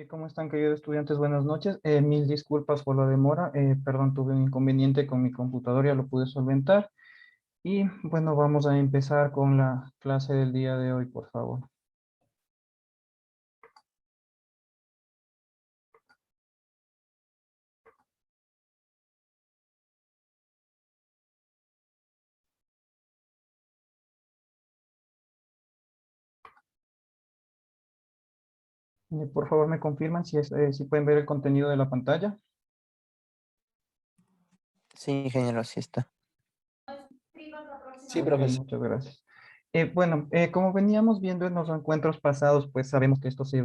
¿Cómo están, queridos estudiantes? Buenas noches. Mil disculpas por la demora. Perdón, tuve un inconveniente con mi computadora, ya lo pude solventar. Y bueno, vamos a empezar con la clase del día de hoy, por favor. Por favor, me confirman si pueden ver el contenido de la pantalla. Sí, ingeniero, así está. Sí, Ok, profesor. muchas gracias. Bueno, como veníamos viendo en los encuentros pasados, pues sabemos que esto se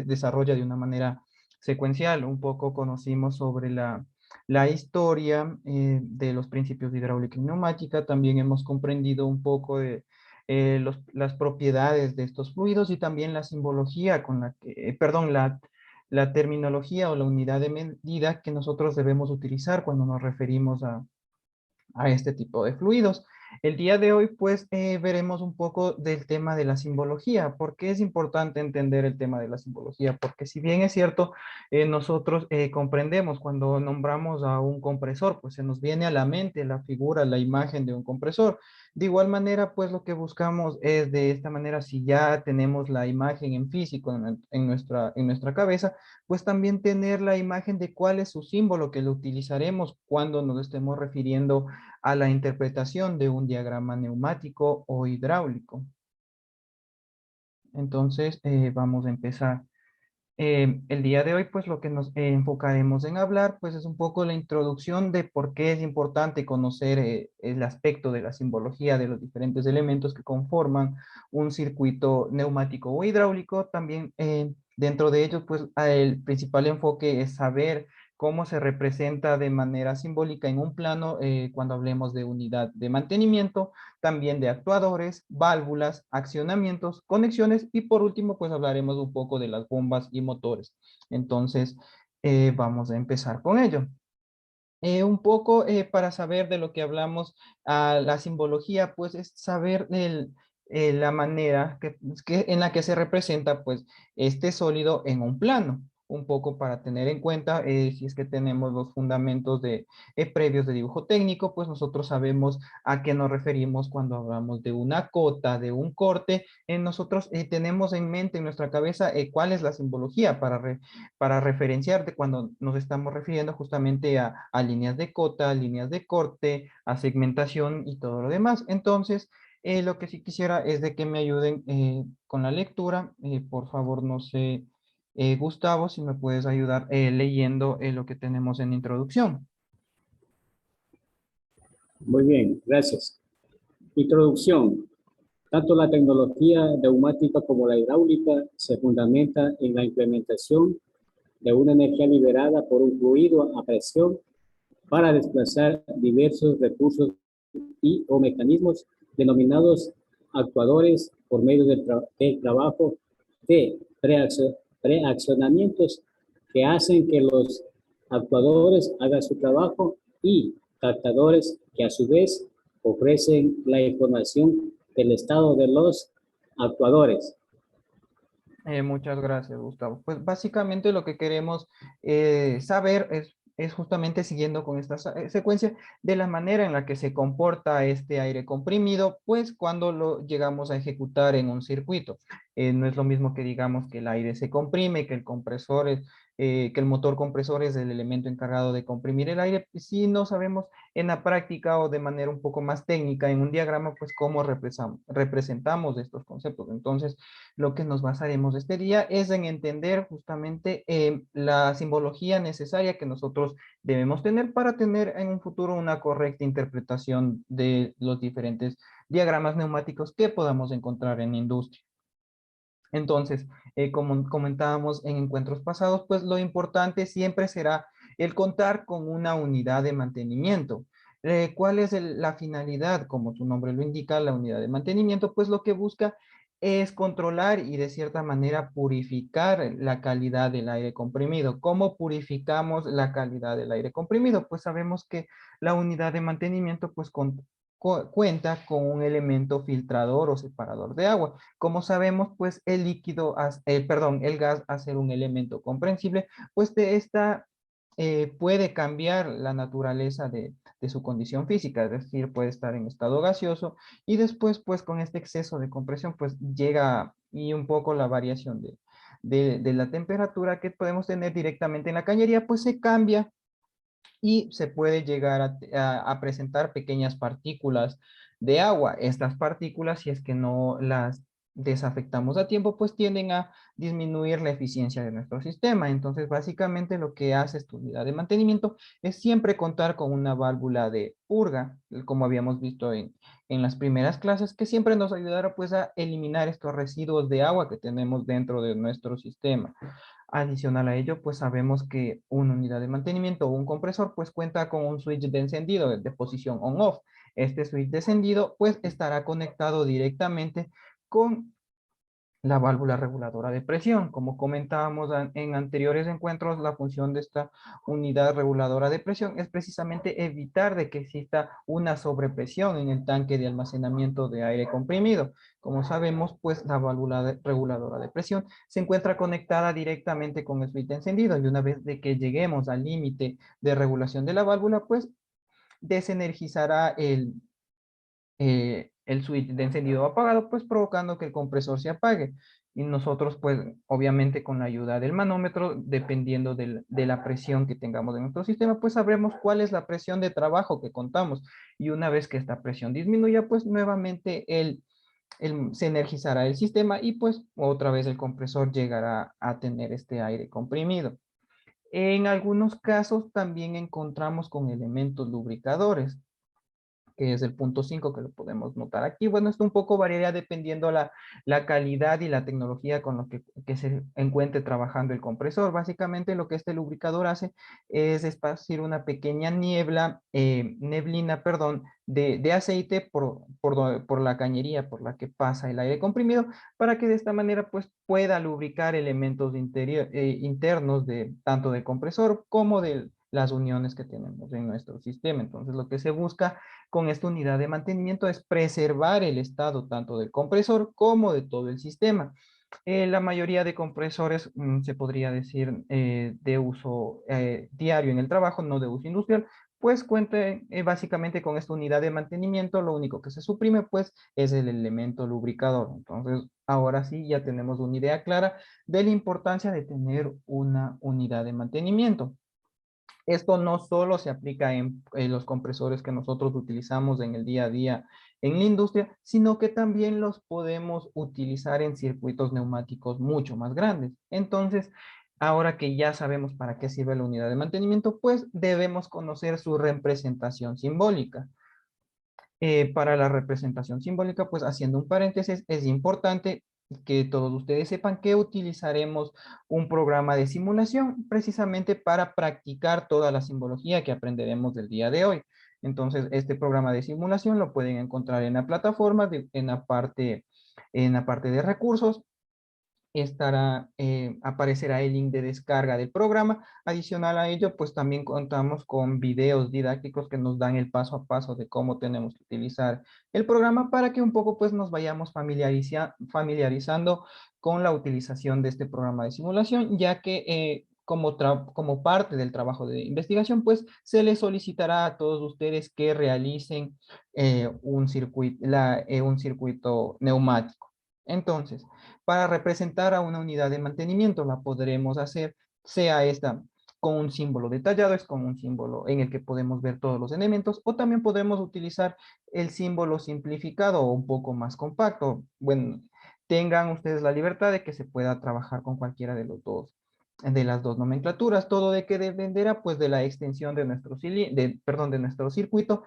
desarrolla de una manera secuencial. Un poco conocimos sobre la historia de los principios de hidráulica y neumática. También hemos comprendido un poco de las propiedades de estos fluidos y también la simbología con la que, perdón, la terminología o la unidad de medida que nosotros debemos utilizar cuando nos referimos a este tipo de fluidos. El día de hoy, pues, veremos un poco del tema de la simbología. ¿Por qué es importante entender el tema de la simbología? Porque si bien es cierto, nosotros comprendemos cuando nombramos a un compresor, pues se nos viene a la mente la figura, la imagen de un compresor. De igual manera, pues lo que buscamos es de esta manera, si ya tenemos la imagen en físico en nuestra cabeza, pues también tener la imagen de cuál es su símbolo que lo utilizaremos cuando nos estemos refiriendo a la interpretación de un diagrama neumático o hidráulico. Entonces, vamos a empezar. El día de hoy, pues lo que nos enfocaremos en hablar, pues es un poco la introducción de por qué es importante conocer el aspecto de la simbología de los diferentes elementos que conforman un circuito neumático o hidráulico. También dentro de ellos, pues el principal enfoque es saber cómo se representa de manera simbólica en un plano cuando hablemos de unidad de mantenimiento, también de actuadores, válvulas, accionamientos, conexiones y por último pues hablaremos un poco de las bombas y motores. Entonces vamos a empezar con ello. Un poco para saber de lo que hablamos, la simbología pues es saber la manera en la que se representa pues este sólido en un plano. Un poco para tener en cuenta, si es que tenemos los fundamentos previos de dibujo técnico, pues nosotros sabemos a qué nos referimos cuando hablamos de una cota, de un corte. Nosotros tenemos en mente, en nuestra cabeza, cuál es la simbología para referenciar de cuando nos estamos refiriendo justamente a líneas de cota, líneas de corte, a segmentación y todo lo demás. Entonces, lo que sí quisiera es de que me ayuden con la lectura. Por favor, no sé, Gustavo, si me puedes ayudar leyendo lo que tenemos en introducción. Muy bien, gracias. Introducción. Tanto la tecnología neumática como la hidráulica se fundamenta en la implementación de una energía liberada por un fluido a presión para desplazar diversos recursos y o mecanismos denominados actuadores por medio del trabajo de preaccionamientos que hacen que los actuadores hagan su trabajo y captadores que a su vez ofrecen la información del estado de los actuadores. Muchas gracias, Gustavo. Pues básicamente lo que queremos saber es justamente siguiendo con esta secuencia de la manera en la que se comporta este aire comprimido, pues cuando lo llegamos a ejecutar en un circuito. No es lo mismo que digamos que el aire se comprime, que que el motor compresor es el elemento encargado de comprimir el aire. Si no sabemos en la práctica o de manera un poco más técnica en un diagrama, pues cómo representamos estos conceptos. Entonces, lo que nos basaremos este día es en entender justamente la simbología necesaria que nosotros debemos tener para tener en un futuro una correcta interpretación de los diferentes diagramas neumáticos que podamos encontrar en la industria. Entonces, como comentábamos en encuentros pasados, pues lo importante siempre será el contar con una unidad de mantenimiento. ¿Cuál es la finalidad? Como su nombre lo indica, la unidad de mantenimiento, pues lo que busca es controlar y de cierta manera purificar la calidad del aire comprimido. ¿Cómo purificamos la calidad del aire comprimido? Pues sabemos que la unidad de mantenimiento pues cuenta con un elemento filtrador o separador de agua. Como sabemos, pues el líquido, perdón, el gas, al ser un elemento comprensible, pues de esta puede cambiar la naturaleza de su condición física, es decir, puede estar en estado gaseoso y después, pues con este exceso de compresión, pues llega y un poco la variación de la temperatura que podemos tener directamente en la cañería, pues se cambia y se puede llegar a presentar pequeñas partículas de agua. Estas partículas, si es que no las desafectamos a tiempo, pues tienden a disminuir la eficiencia de nuestro sistema. Entonces, básicamente lo que hace esta unidad de mantenimiento es siempre contar con una válvula de purga, como habíamos visto en las primeras clases, que siempre nos ayudará pues a eliminar estos residuos de agua que tenemos dentro de nuestro sistema. Adicional a ello, pues sabemos que una unidad de mantenimiento o un compresor pues cuenta con un switch de encendido de posición on-off. Este switch de encendido pues estará conectado directamente con la válvula reguladora de presión. Como comentábamos en anteriores encuentros, la función de esta unidad reguladora de presión es precisamente evitar de que exista una sobrepresión en el tanque de almacenamiento de aire comprimido. Como sabemos, pues la válvula reguladora de presión se encuentra conectada directamente con el switch de encendido y una vez de que lleguemos al límite de regulación de la válvula, pues desenergizará el switch de encendido apagado, pues provocando que el compresor se apague. Y nosotros, pues, obviamente con la ayuda del manómetro, dependiendo de la presión que tengamos en nuestro sistema, pues sabremos cuál es la presión de trabajo que contamos. Y una vez que esta presión disminuya, pues nuevamente se energizará el sistema y pues otra vez el compresor llegará a tener este aire comprimido. En algunos casos también encontramos con elementos lubricadores, que es el punto 5 que lo podemos notar aquí. Bueno, esto un poco variaría dependiendo la calidad y la tecnología con lo que se encuentre trabajando el compresor. Básicamente lo que este lubricador hace es esparcir una pequeña neblina, perdón, de aceite por la cañería por la que pasa el aire comprimido, para que de esta manera pues pueda lubricar elementos internos tanto del compresor como de las uniones que tenemos en nuestro sistema. Entonces lo que se busca con esta unidad de mantenimiento es preservar el estado tanto del compresor como de todo el sistema. La mayoría de compresores, se podría decir, de uso diario en el trabajo, no de uso industrial, pues cuenta básicamente con esta unidad de mantenimiento. Lo único que se suprime pues es el elemento lubricador. Entonces ahora sí ya tenemos una idea clara de la importancia de tener una unidad de mantenimiento. Esto no solo se aplica en los compresores que nosotros utilizamos en el día a día en la industria, sino que también los podemos utilizar en circuitos neumáticos mucho más grandes. Entonces, ahora que ya sabemos para qué sirve la unidad de mantenimiento, pues debemos conocer su representación simbólica. Para la representación simbólica, pues haciendo un paréntesis, es importante que todos ustedes sepan que utilizaremos un programa de simulación precisamente para practicar toda la simbología que aprenderemos del día de hoy. Entonces, este programa de simulación lo pueden encontrar en la plataforma, en la parte de recursos, aparecerá el link de descarga del programa. Adicional a ello, pues también contamos con videos didácticos que nos dan el paso a paso de cómo tenemos que utilizar el programa para que un poco pues nos vayamos familiarizando con la utilización de este programa de simulación, ya que como parte del trabajo de investigación, pues se les solicitará a todos ustedes que realicen un circuito neumático. Entonces, para representar a una unidad de mantenimiento, la podremos hacer, sea esta con un símbolo detallado, es con un símbolo en el que podemos ver todos los elementos, o también podremos utilizar el símbolo simplificado o un poco más compacto. Bueno, tengan ustedes la libertad de que se pueda trabajar con cualquiera de las dos nomenclaturas. Todo de que dependerá pues de la extensión de de nuestro circuito,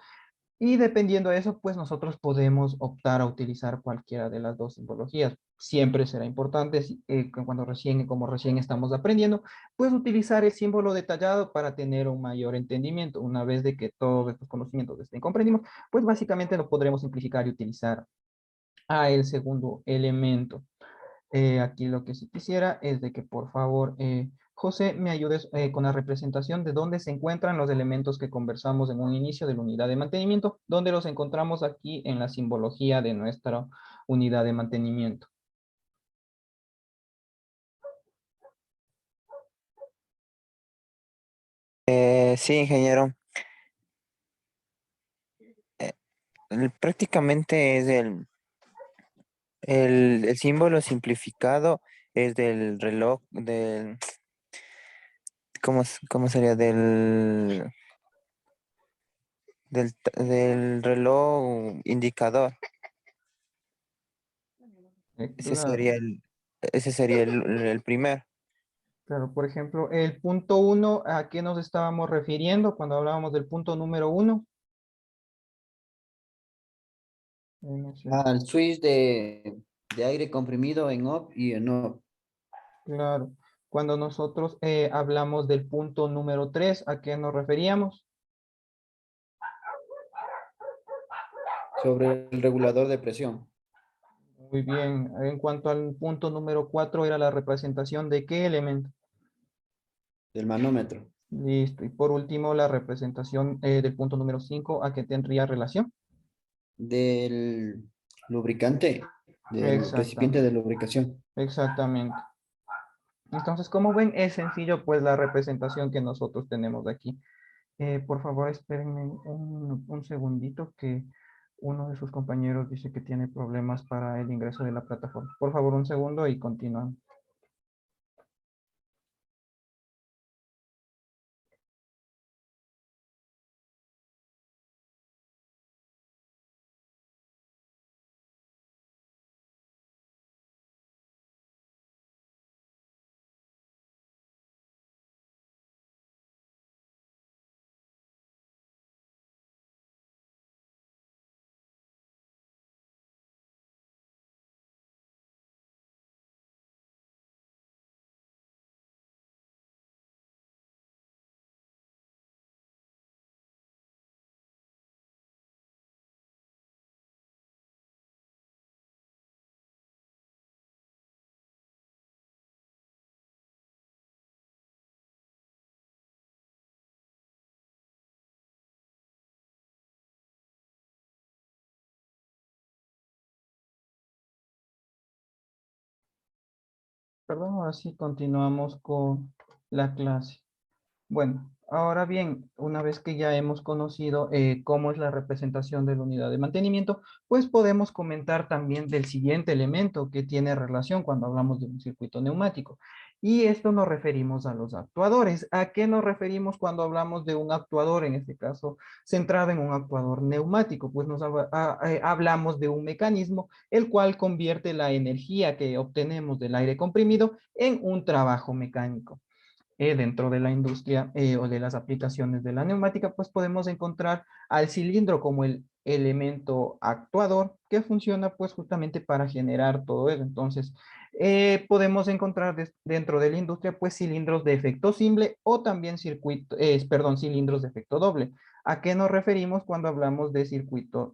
y dependiendo de eso, pues nosotros podemos optar a utilizar cualquiera de las dos simbologías. Siempre será importante, como recién estamos aprendiendo, pues utilizar el símbolo detallado para tener un mayor entendimiento. Una vez de que todos estos conocimientos estén comprendidos, pues básicamente lo podremos simplificar y utilizar a el segundo elemento. Aquí lo que sí quisiera es de que por favor José me ayudes con la representación de dónde se encuentran los elementos que conversamos en un inicio de la unidad de mantenimiento, dónde los encontramos aquí en la simbología de nuestra unidad de mantenimiento. Sí, ingeniero. Eh, Prácticamente es el símbolo simplificado es del reloj, ¿cómo sería? Del reloj indicador. Ese Claro, sería el primer. claro. Por ejemplo, el punto 1, ¿a qué nos estábamos refiriendo cuando hablábamos del punto número 1? No sé. Al switch de aire comprimido en off y en off. Claro. Cuando nosotros hablamos del punto número 3, ¿a qué nos referíamos? Sobre el regulador de presión Muy bien. En cuanto al punto número 4, era la representación de qué elemento. del manómetro, Listo. Y por último, la representación del punto número 5, ¿a qué tendría relación? del lubricante, del recipiente Exactamente. de lubricación. Exactamente. Entonces, como ven, es sencillo pues la representación que nosotros tenemos aquí. Por favor, espérenme un segundito que uno de sus compañeros dice que tiene problemas para el ingreso de la plataforma. Por favor, un segundo y continuamos. Perdón, ahora sí continuamos con la clase. Bueno, ahora bien, una vez que ya hemos conocido cómo es la representación de la unidad de mantenimiento, pues podemos comentar también del siguiente elemento que tiene relación cuando hablamos de un circuito neumático. Y esto nos referimos a los actuadores. ¿A qué nos referimos cuando hablamos de un actuador, en este caso centrado en un actuador neumático? Pues hablamos de un mecanismo el cual convierte la energía que obtenemos del aire comprimido en un trabajo mecánico dentro de la industria o de las aplicaciones de la neumática, pues podemos encontrar al cilindro como el elemento actuador que funciona pues justamente para generar todo eso. Entonces, podemos encontrar dentro de la industria pues cilindros de efecto simple o también cilindros de efecto doble. ¿A qué nos referimos cuando hablamos de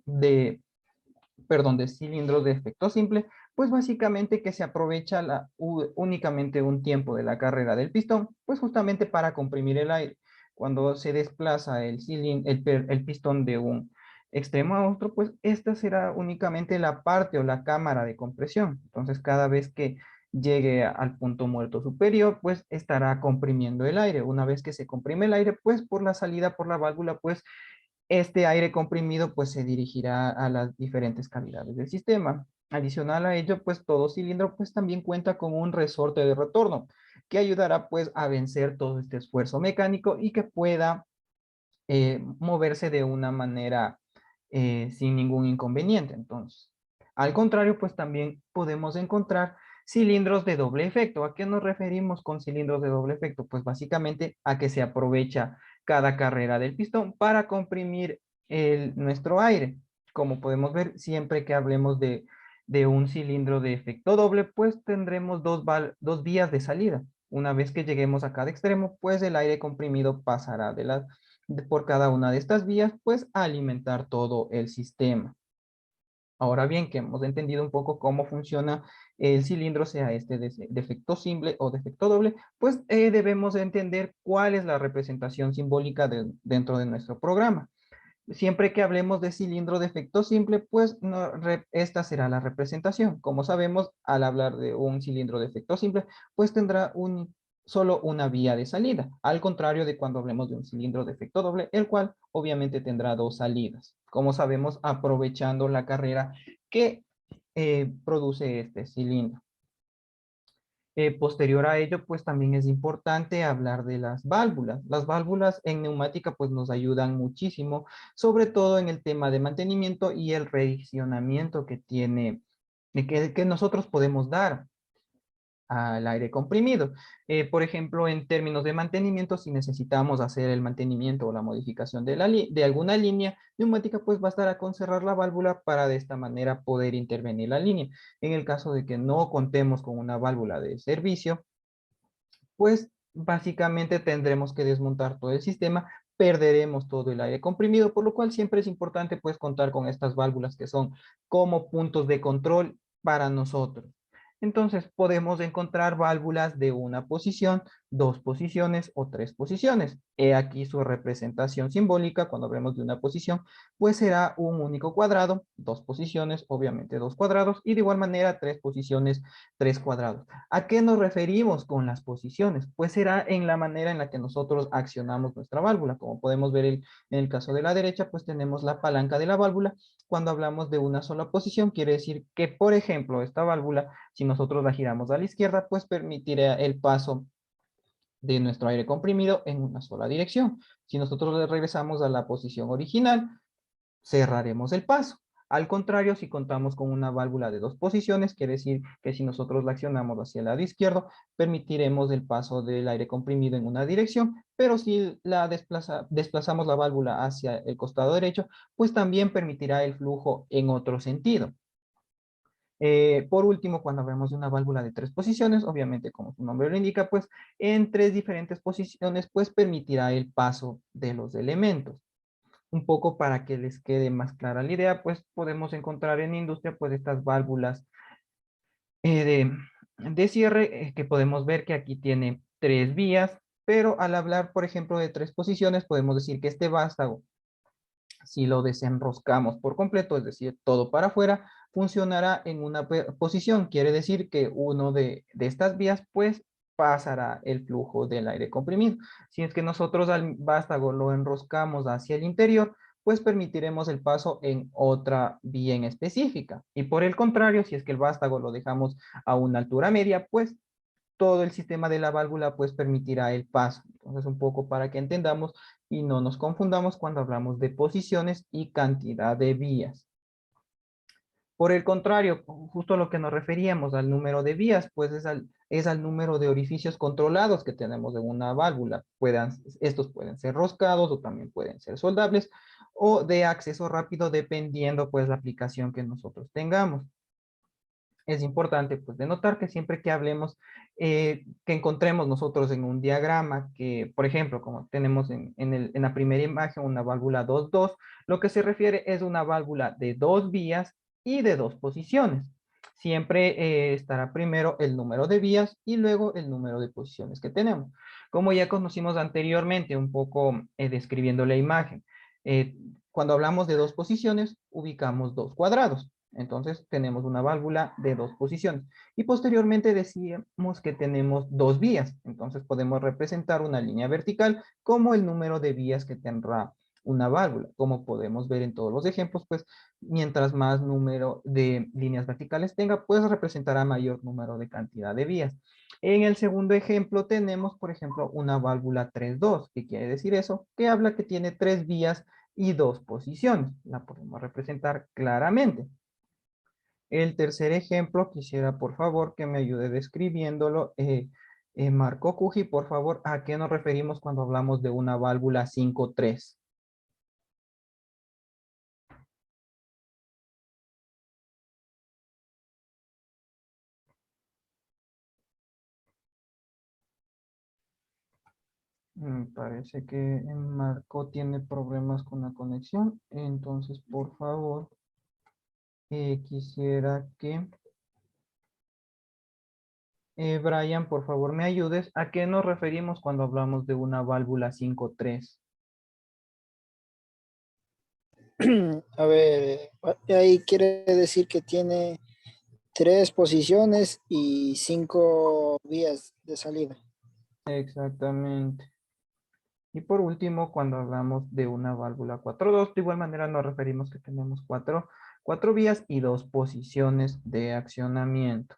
de cilindros de efecto simple? Pues básicamente que se aprovecha únicamente un tiempo de la carrera del pistón, pues justamente para comprimir el aire. Cuando se desplaza el pistón de un extremo a otro, pues esta será únicamente la parte o la cámara de compresión. Entonces, cada vez que llegue al punto muerto superior, pues estará comprimiendo el aire. Una vez que se comprime el aire, pues por la salida por la válvula, pues este aire comprimido pues se dirigirá a las diferentes cavidades del sistema. Adicional a ello, pues todo cilindro pues también cuenta con un resorte de retorno que ayudará pues a vencer todo este esfuerzo mecánico y que pueda moverse de una manera sin ningún inconveniente. Entonces, al contrario, pues también podemos encontrar cilindros de doble efecto. ¿A qué nos referimos con cilindros de doble efecto? Pues básicamente a que se aprovecha cada carrera del pistón para comprimir nuestro aire. Como podemos ver, siempre que hablemos de un cilindro de efecto doble, pues tendremos dos vías de salida. Una vez que lleguemos a cada extremo, pues el aire comprimido pasará por cada una de estas vías, pues a alimentar todo el sistema. Ahora bien, que hemos entendido un poco cómo funciona el cilindro, sea este de efecto simple o de efecto doble, pues debemos entender cuál es la representación simbólica dentro de nuestro programa. Siempre que hablemos de cilindro de efecto simple, pues esta será la representación. Como sabemos, al hablar de un cilindro de efecto simple, pues tendrá solo una vía de salida, al contrario de cuando hablemos de un cilindro de efecto doble, el cual obviamente tendrá dos salidas. Como sabemos, aprovechando la carrera que produce este cilindro. Posterior a ello, pues también es importante hablar de las válvulas. Las válvulas en neumática pues nos ayudan muchísimo, sobre todo en el tema de mantenimiento y el reaccionamiento que tiene, que nosotros podemos dar al aire comprimido. Por ejemplo, en términos de mantenimiento, si necesitamos hacer el mantenimiento o la modificación de alguna línea neumática, pues bastará con cerrar la válvula para de esta manera poder intervenir la línea. En el caso de que no contemos con una válvula de servicio, pues básicamente tendremos que desmontar todo el sistema, perderemos todo el aire comprimido, por lo cual siempre es importante pues contar con estas válvulas que son como puntos de control para nosotros. Entonces podemos encontrar válvulas de una posición, dos posiciones o tres posiciones. He aquí su representación simbólica cuando hablemos de una posición, pues será un único cuadrado, dos posiciones, obviamente dos cuadrados, y de igual manera tres posiciones, tres cuadrados. ¿A qué nos referimos con las posiciones? Pues será en la manera en la que nosotros accionamos nuestra válvula. Como podemos ver en el caso de la derecha, pues tenemos la palanca de la válvula. Cuando hablamos de una sola posición, quiere decir que, por ejemplo, esta válvula, si nosotros la giramos a la izquierda, pues permitirá el paso de nuestro aire comprimido en una sola dirección. Si nosotros le regresamos a la posición original, cerraremos el paso. Al contrario, si contamos con una válvula de dos posiciones, quiere decir que si nosotros la accionamos hacia el lado izquierdo, permitiremos el paso del aire comprimido en una dirección, pero si desplazamos la válvula hacia el costado derecho, pues también permitirá el flujo en otro sentido. Por último, cuando hablamos de una válvula de tres posiciones, obviamente como su nombre lo indica, pues en tres diferentes posiciones, pues permitirá el paso de los elementos. Un poco para que les quede más clara la idea, pues podemos encontrar en industria pues estas válvulas de cierre que podemos ver que aquí tiene tres vías, pero al hablar, por ejemplo, de tres posiciones, podemos decir que este vástago, si lo desenroscamos por completo, es decir, todo para afuera, funcionará en una posición. Quiere decir que uno de estas vías, pues, pasará el flujo del aire comprimido. Si es que nosotros al vástago lo enroscamos hacia el interior, pues permitiremos el paso en otra vía en específica. Y por el contrario, si es que el vástago lo dejamos a una altura media, pues todo el sistema de la válvula pues permitirá el paso. Entonces un poco para que entendamos y no nos confundamos cuando hablamos de posiciones y cantidad de vías. Por el contrario, justo lo que nos referíamos al número de vías, pues es al número de orificios controlados que tenemos en una válvula. Estos pueden ser roscados o también pueden ser soldables o de acceso rápido dependiendo pues la aplicación que nosotros tengamos. Es importante pues de notar que siempre que hablemos, que encontremos nosotros en un diagrama que, por ejemplo, como tenemos en la primera imagen una válvula 2-2, lo que se refiere es una válvula de dos vías y de dos posiciones. Siempre estará primero el número de vías y luego el número de posiciones que tenemos. Como ya conocimos anteriormente, un poco describiendo la imagen, eh, cuando hablamos de dos posiciones, ubicamos dos cuadrados. Entonces tenemos una válvula de dos posiciones. Y posteriormente decíamos que tenemos dos vías. Entonces podemos representar una línea vertical como el número de vías que tendrá una válvula. Como podemos ver en todos los ejemplos, pues mientras más número de líneas verticales tenga, pues representará mayor número de cantidad de vías. En el segundo ejemplo tenemos, por ejemplo, una válvula 3-2. ¿Qué quiere decir eso? Que habla que tiene tres vías y dos posiciones. La podemos representar claramente. El tercer ejemplo, quisiera por favor que me ayude describiéndolo. Marco Cuji, por favor, ¿a qué nos referimos cuando hablamos de una válvula 5-3? Parece que Marco tiene problemas con la conexión, entonces por favor Quisiera que Brian, por favor, me ayudes. ¿A qué nos referimos cuando hablamos de una válvula 5-3? A ver, ahí quiere decir que tiene 3 posiciones y 5 vías de salida. Exactamente. Y por último, cuando hablamos de una válvula 4-2, de igual manera nos referimos que tenemos cuatro vías y 2 posiciones de accionamiento.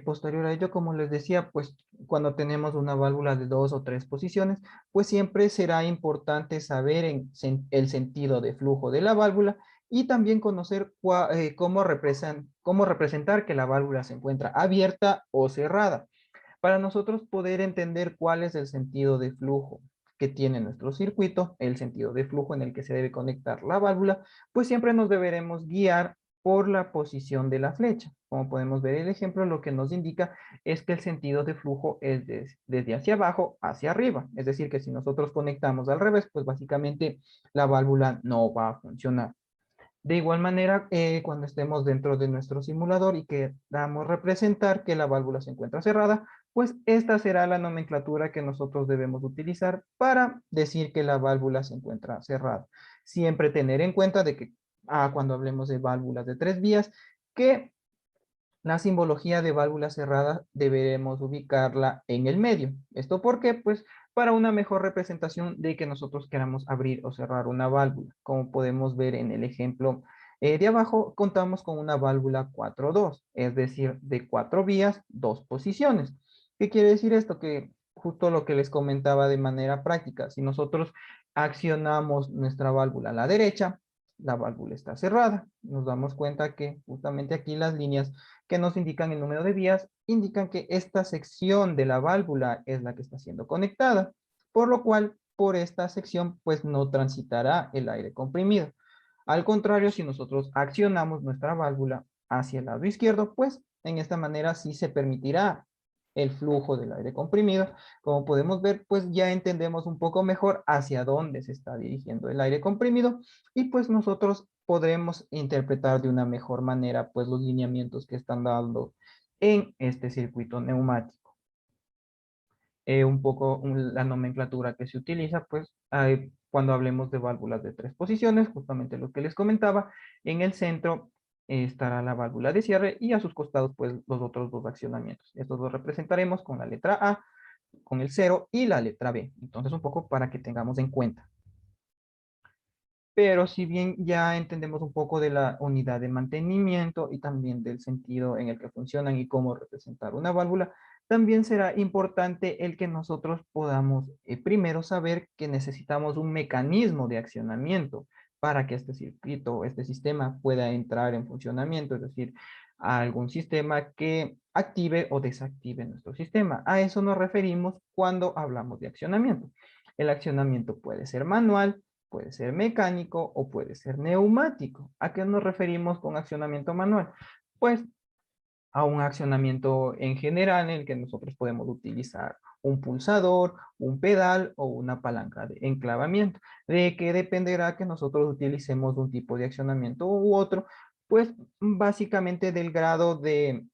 Posterior a ello, como les decía, pues cuando tenemos una válvula de 2 o 3 posiciones, pues siempre será importante saber el sentido de flujo de la válvula y también conocer cómo representar que la válvula se encuentra abierta o cerrada, para nosotros poder entender cuál es el sentido de flujo que tiene nuestro circuito, el sentido de flujo en el que se debe conectar la válvula, pues siempre nos deberemos guiar por la posición de la flecha. Como podemos ver el ejemplo, lo que nos indica es que el sentido de flujo es desde hacia abajo hacia arriba. Es decir, que si nosotros conectamos al revés, pues básicamente la válvula no va a funcionar. De igual manera, cuando estemos dentro de nuestro simulador y queramos representar que la válvula se encuentra cerrada, pues esta será la nomenclatura que nosotros debemos utilizar para decir que la válvula se encuentra cerrada. Siempre tener en cuenta de que cuando hablemos de válvulas de 3 vías, que la simbología de válvula cerrada deberemos ubicarla en el medio. ¿Esto por qué? Pues para una mejor representación de que nosotros queramos abrir o cerrar una válvula. Como podemos ver en el ejemplo de abajo, contamos con una válvula 4-2, es decir, de 4 vías, 2 posiciones. ¿Qué quiere decir esto? Que justo lo que les comentaba de manera práctica, si nosotros accionamos nuestra válvula a la derecha, la válvula está cerrada. Nos damos cuenta que justamente aquí las líneas que nos indican el número de vías, indican que esta sección de la válvula es la que está siendo conectada, por lo cual por esta sección pues no transitará el aire comprimido. Al contrario, si nosotros accionamos nuestra válvula hacia el lado izquierdo, pues en esta manera sí se permitirá el flujo del aire comprimido. Como podemos ver, pues ya entendemos un poco mejor hacia dónde se está dirigiendo el aire comprimido y pues nosotros podremos interpretar de una mejor manera pues los lineamientos que están dando en este circuito neumático. Un poco la nomenclatura que se utiliza pues cuando hablemos de válvulas de 3 posiciones, justamente lo que les comentaba, en el centro estará la válvula de cierre y a sus costados pues los otros 2 accionamientos. Estos los representaremos con la letra A, con el 0 y la letra B. Entonces un poco para que tengamos en cuenta. Pero si bien ya entendemos un poco de la unidad de mantenimiento y también del sentido en el que funcionan y cómo representar una válvula, también será importante el que nosotros podamos primero saber que necesitamos un mecanismo de accionamiento para que este circuito, este sistema pueda entrar en funcionamiento, es decir, algún sistema que active o desactive nuestro sistema. A eso nos referimos cuando hablamos de accionamiento. El accionamiento puede ser manual, puede ser mecánico o puede ser neumático. ¿A qué nos referimos con accionamiento manual? Pues a un accionamiento en general en el que nosotros podemos utilizar un pulsador, un pedal o una palanca de enclavamiento. ¿De qué dependerá que nosotros utilicemos un tipo de accionamiento u otro? Pues básicamente del grado de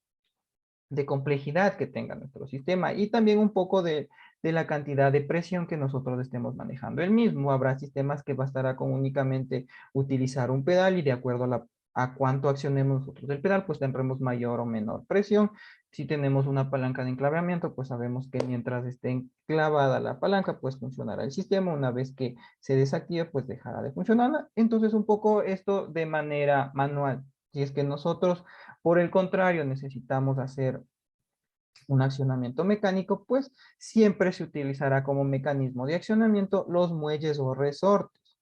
complejidad que tenga nuestro sistema y también un poco de la cantidad de presión que nosotros estemos manejando el mismo. Habrá sistemas que bastará con únicamente utilizar un pedal y de acuerdo a cuánto accionemos nosotros el pedal, pues tendremos mayor o menor presión. Si tenemos una palanca de enclavamiento, pues sabemos que mientras esté enclavada la palanca, pues funcionará el sistema. Una vez que se desactive, pues dejará de funcionar. Entonces, un poco esto de manera manual. Si es que nosotros por el contrario, necesitamos hacer un accionamiento mecánico, pues siempre se utilizará como mecanismo de accionamiento los muelles o resortes.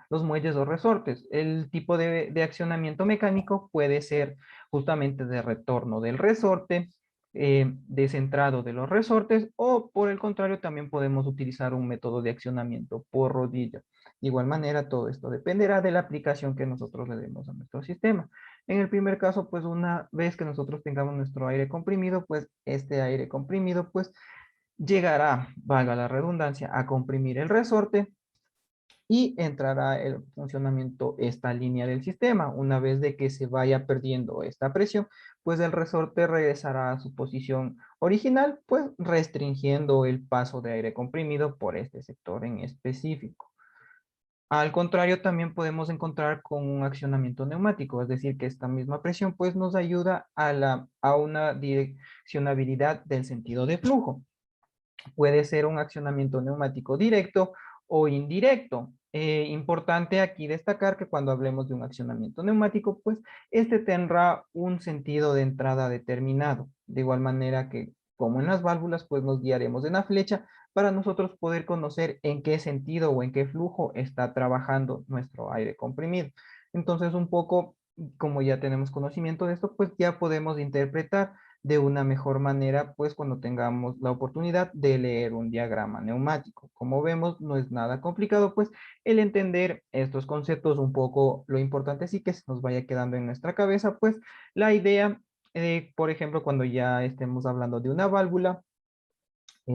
Los muelles o resortes. El tipo de accionamiento mecánico puede ser justamente de retorno del resorte, descentrado de los resortes, o por el contrario también podemos utilizar un método de accionamiento por rodilla. De igual manera, todo esto dependerá de la aplicación que nosotros le demos a nuestro sistema. En el primer caso, pues una vez que nosotros tengamos nuestro aire comprimido, pues este aire comprimido, pues llegará, valga la redundancia, a comprimir el resorte y entrará el funcionamiento esta línea del sistema. Una vez de que se vaya perdiendo esta presión, pues el resorte regresará a su posición original, pues restringiendo el paso de aire comprimido por este sector en específico. Al contrario, también podemos encontrar con un accionamiento neumático, es decir, que esta misma presión pues nos ayuda a una direccionabilidad del sentido de flujo. Puede ser un accionamiento neumático directo o indirecto. Importante aquí destacar que cuando hablemos de un accionamiento neumático, pues este tendrá un sentido de entrada determinado. De igual manera que como en las válvulas, pues nos guiaremos en la flecha para nosotros poder conocer en qué sentido o en qué flujo está trabajando nuestro aire comprimido. Entonces, un poco, como ya tenemos conocimiento de esto, pues ya podemos interpretar de una mejor manera, pues cuando tengamos la oportunidad de leer un diagrama neumático. Como vemos, no es nada complicado, pues el entender estos conceptos un poco, lo importante sí que se nos vaya quedando en nuestra cabeza, pues la idea, por ejemplo, cuando ya estemos hablando de una válvula,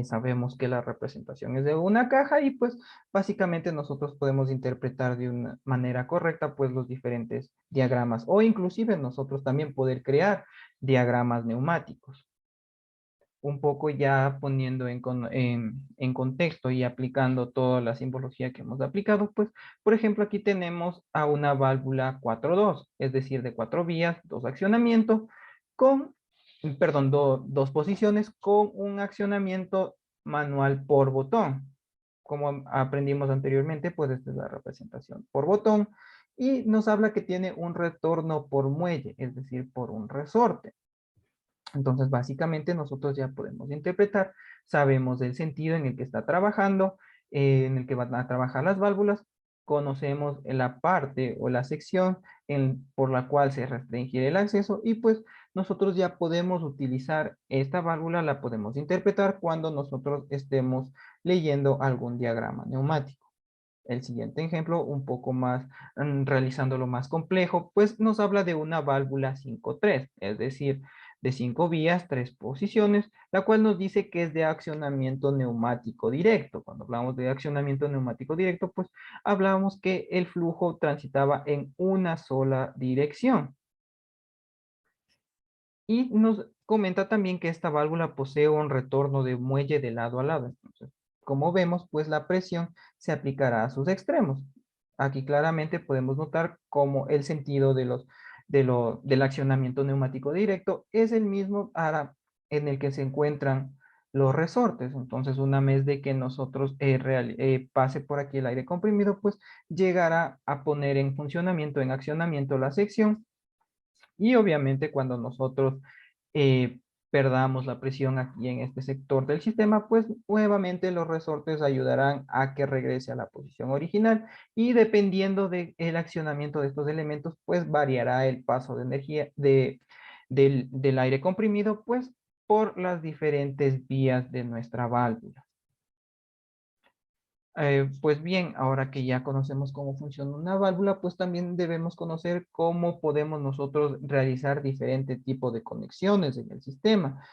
sabemos que la representación es de una caja y pues básicamente nosotros podemos interpretar de una manera correcta pues los diferentes diagramas o inclusive nosotros también poder crear diagramas neumáticos. Un poco ya poniendo en contexto y aplicando toda la simbología que hemos aplicado, pues, por ejemplo, aquí tenemos a una válvula 4-2, es decir, de 4 vías, 2 accionamientos, con, perdón, dos posiciones con un accionamiento manual por botón. Como aprendimos anteriormente, pues esta es la representación por botón y nos habla que tiene un retorno por muelle, es decir, por un resorte. Entonces, básicamente nosotros ya podemos interpretar, sabemos el sentido en el que está trabajando, en el que van a trabajar las válvulas, conocemos la parte o la sección por la cual se restringe el acceso y pues nosotros ya podemos utilizar esta válvula, la podemos interpretar cuando nosotros estemos leyendo algún diagrama neumático. El siguiente ejemplo, un poco más, realizándolo más complejo, pues nos habla de una válvula 5-3, es decir, de 5 vías, 3 posiciones, la cual nos dice que es de accionamiento neumático directo. Cuando hablamos de accionamiento neumático directo, pues hablamos que el flujo transitaba en una sola dirección. Y nos comenta también que esta válvula posee un retorno de muelle de lado a lado. Entonces, como vemos, pues la presión se aplicará a sus extremos. Aquí claramente podemos notar cómo el sentido del accionamiento neumático directo es el mismo en el que se encuentran los resortes. Entonces, una vez de que nosotros pase por aquí el aire comprimido, pues llegará a poner en funcionamiento, en accionamiento la sección y obviamente cuando nosotros eh, perdamos la presión aquí en este sector del sistema, pues nuevamente los resortes ayudarán a que regrese a la posición original y dependiendo del accionamiento de estos elementos, pues variará el paso de energía del aire comprimido, pues por las diferentes vías de nuestra válvula. Pues bien, ahora que ya conocemos cómo funciona una válvula, pues también debemos conocer cómo podemos nosotros realizar diferentes tipos de conexiones en el sistema.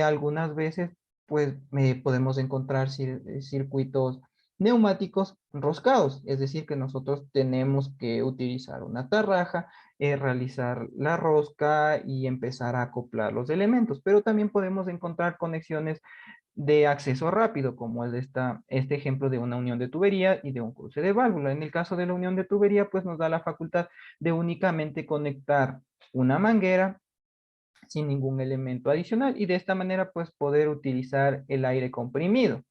Algunas veces, pues, podemos encontrar circuitos neumáticos roscados, es decir, que nosotros tenemos que utilizar una tarraja, realizar la rosca y empezar a acoplar los elementos, pero también podemos encontrar conexiones de acceso rápido, como es este ejemplo de una unión de tubería y de un cruce de válvula. En el caso de la unión de tubería, pues nos da la facultad de únicamente conectar una manguera sin ningún elemento adicional y de esta manera pues poder utilizar el aire comprimido.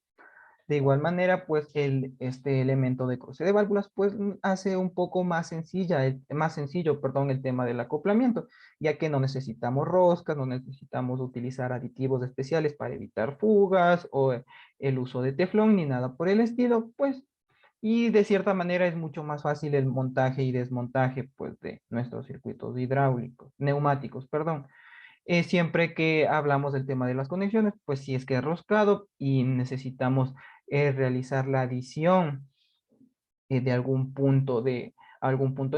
De igual manera, pues este elemento de cruce de válvulas pues hace un poco más más sencillo, perdón, el tema del acoplamiento, ya que no necesitamos roscas, no necesitamos utilizar aditivos especiales para evitar fugas o el uso de teflón ni nada por el estilo, pues, y de cierta manera es mucho más fácil el montaje y desmontaje pues de nuestros circuitos hidráulicos, neumáticos, perdón. Siempre que hablamos del tema de las conexiones, pues si es que es roscado y necesitamos realizar la adición de algún punto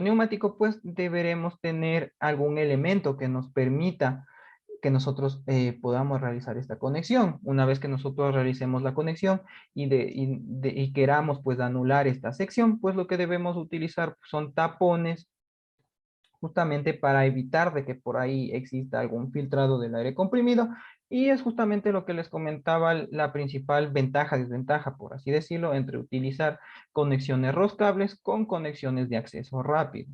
neumático, pues deberemos tener algún elemento que nos permita que nosotros podamos realizar esta conexión. Una vez que nosotros realicemos la conexión y queramos pues anular esta sección, pues lo que debemos utilizar son tapones, justamente para evitar de que por ahí exista algún filtrado del aire comprimido. Y es justamente lo que les comentaba, la principal ventaja, desventaja, por así decirlo, entre utilizar conexiones roscables con conexiones de acceso rápido.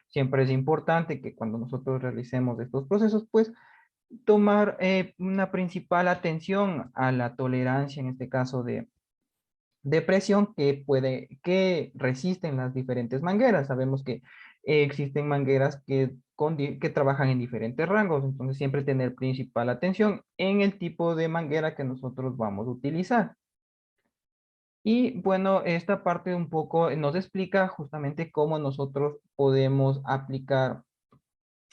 Siempre es importante que cuando nosotros realicemos estos procesos, pues tomar una principal atención a la tolerancia, en este caso de presión que resisten las diferentes mangueras. Sabemos que existen mangueras que trabajan en diferentes rangos, entonces siempre tener principal atención en el tipo de manguera que nosotros vamos a utilizar. Y bueno, esta parte un poco nos explica justamente cómo nosotros podemos aplicar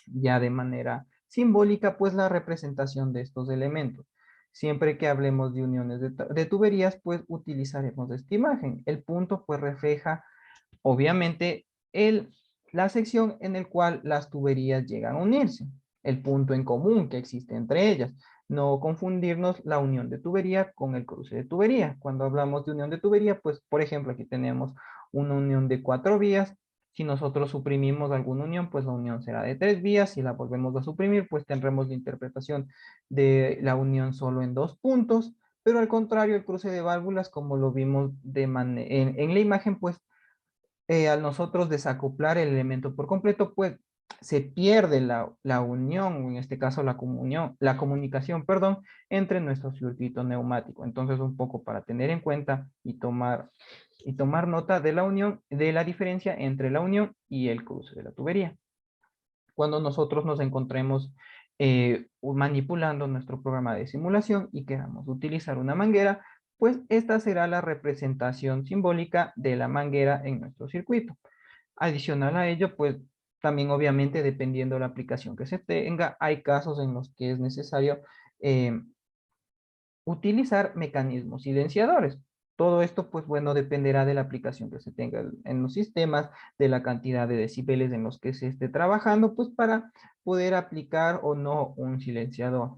ya de manera simbólica, pues la representación de estos elementos. Siempre que hablemos de uniones de tuberías, pues utilizaremos esta imagen. El punto pues refleja obviamente la sección en el cual las tuberías llegan a unirse, el punto en común que existe entre ellas. No confundirnos la unión de tubería con el cruce de tubería. Cuando hablamos de unión de tubería, pues por ejemplo aquí tenemos una unión de 4 vías. Si nosotros suprimimos alguna unión, pues la unión será de 3 vías. Si la volvemos a suprimir, pues tendremos la interpretación de la unión solo en 2 puntos. Pero al contrario, el cruce de válvulas, como lo vimos en la imagen, pues al nosotros desacoplar el elemento por completo, pues se pierde la unión, en este caso la comunicación, perdón, entre nuestro circuito neumático. Entonces, un poco para tener en cuenta y tomar nota de la unión, de la diferencia entre la unión y el cruce de la tubería. Cuando nosotros nos encontremos manipulando nuestro programa de simulación y queramos utilizar una manguera, pues esta será la representación simbólica de la manguera en nuestro circuito. Adicional a ello, pues también obviamente dependiendo de la aplicación que se tenga, hay casos en los que es necesario utilizar mecanismos silenciadores. Todo esto, pues bueno, dependerá de la aplicación que se tenga en los sistemas, de la cantidad de decibeles en los que se esté trabajando, pues para poder aplicar o no un silenciador.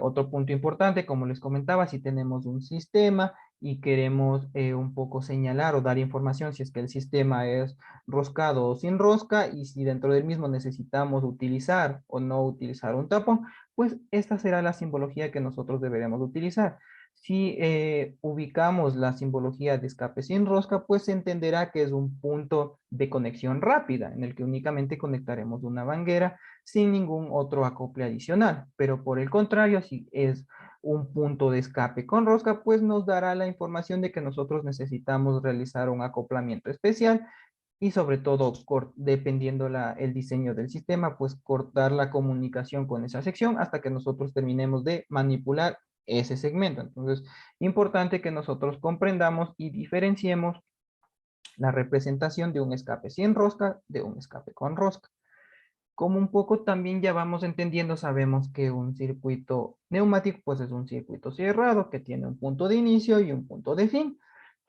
Otro punto importante, como les comentaba, si tenemos un sistema y queremos un poco señalar o dar información si es que el sistema es roscado o sin rosca y si dentro del mismo necesitamos utilizar o no utilizar un tapón, pues esta será la simbología que nosotros deberemos utilizar. Si ubicamos la simbología de escape sin rosca, pues se entenderá que es un punto de conexión rápida en el que únicamente conectaremos una manguera sin ningún otro acople adicional. Pero por el contrario, si es un punto de escape con rosca, pues nos dará la información de que nosotros necesitamos realizar un acoplamiento especial y sobre todo, dependiendo el diseño del sistema, pues cortar la comunicación con esa sección hasta que nosotros terminemos de manipular ese segmento. Entonces, importante que nosotros comprendamos y diferenciemos la representación de un escape sin rosca de un escape con rosca. Como un poco también ya vamos entendiendo, sabemos que un circuito neumático pues es un circuito cerrado que tiene un punto de inicio y un punto de fin.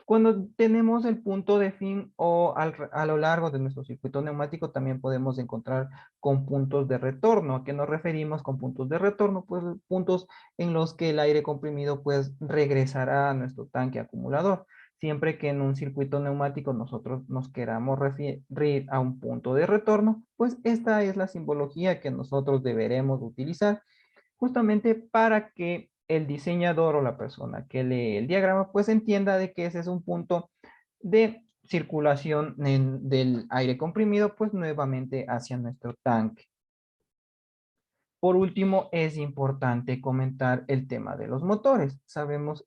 Cuando tenemos el punto de fin o a lo largo de nuestro circuito neumático también podemos encontrar con puntos de retorno. ¿A qué nos referimos con puntos de retorno? Pues puntos en los que el aire comprimido pues regresará a nuestro tanque acumulador. Siempre que en un circuito neumático nosotros nos queramos referir a un punto de retorno, pues esta es la simbología que nosotros deberemos utilizar justamente para que el diseñador o la persona que lee el diagrama pues entienda de que ese es un punto de circulación del aire comprimido pues nuevamente hacia nuestro tanque. Por último, es importante comentar el tema de los motores. Sabemos,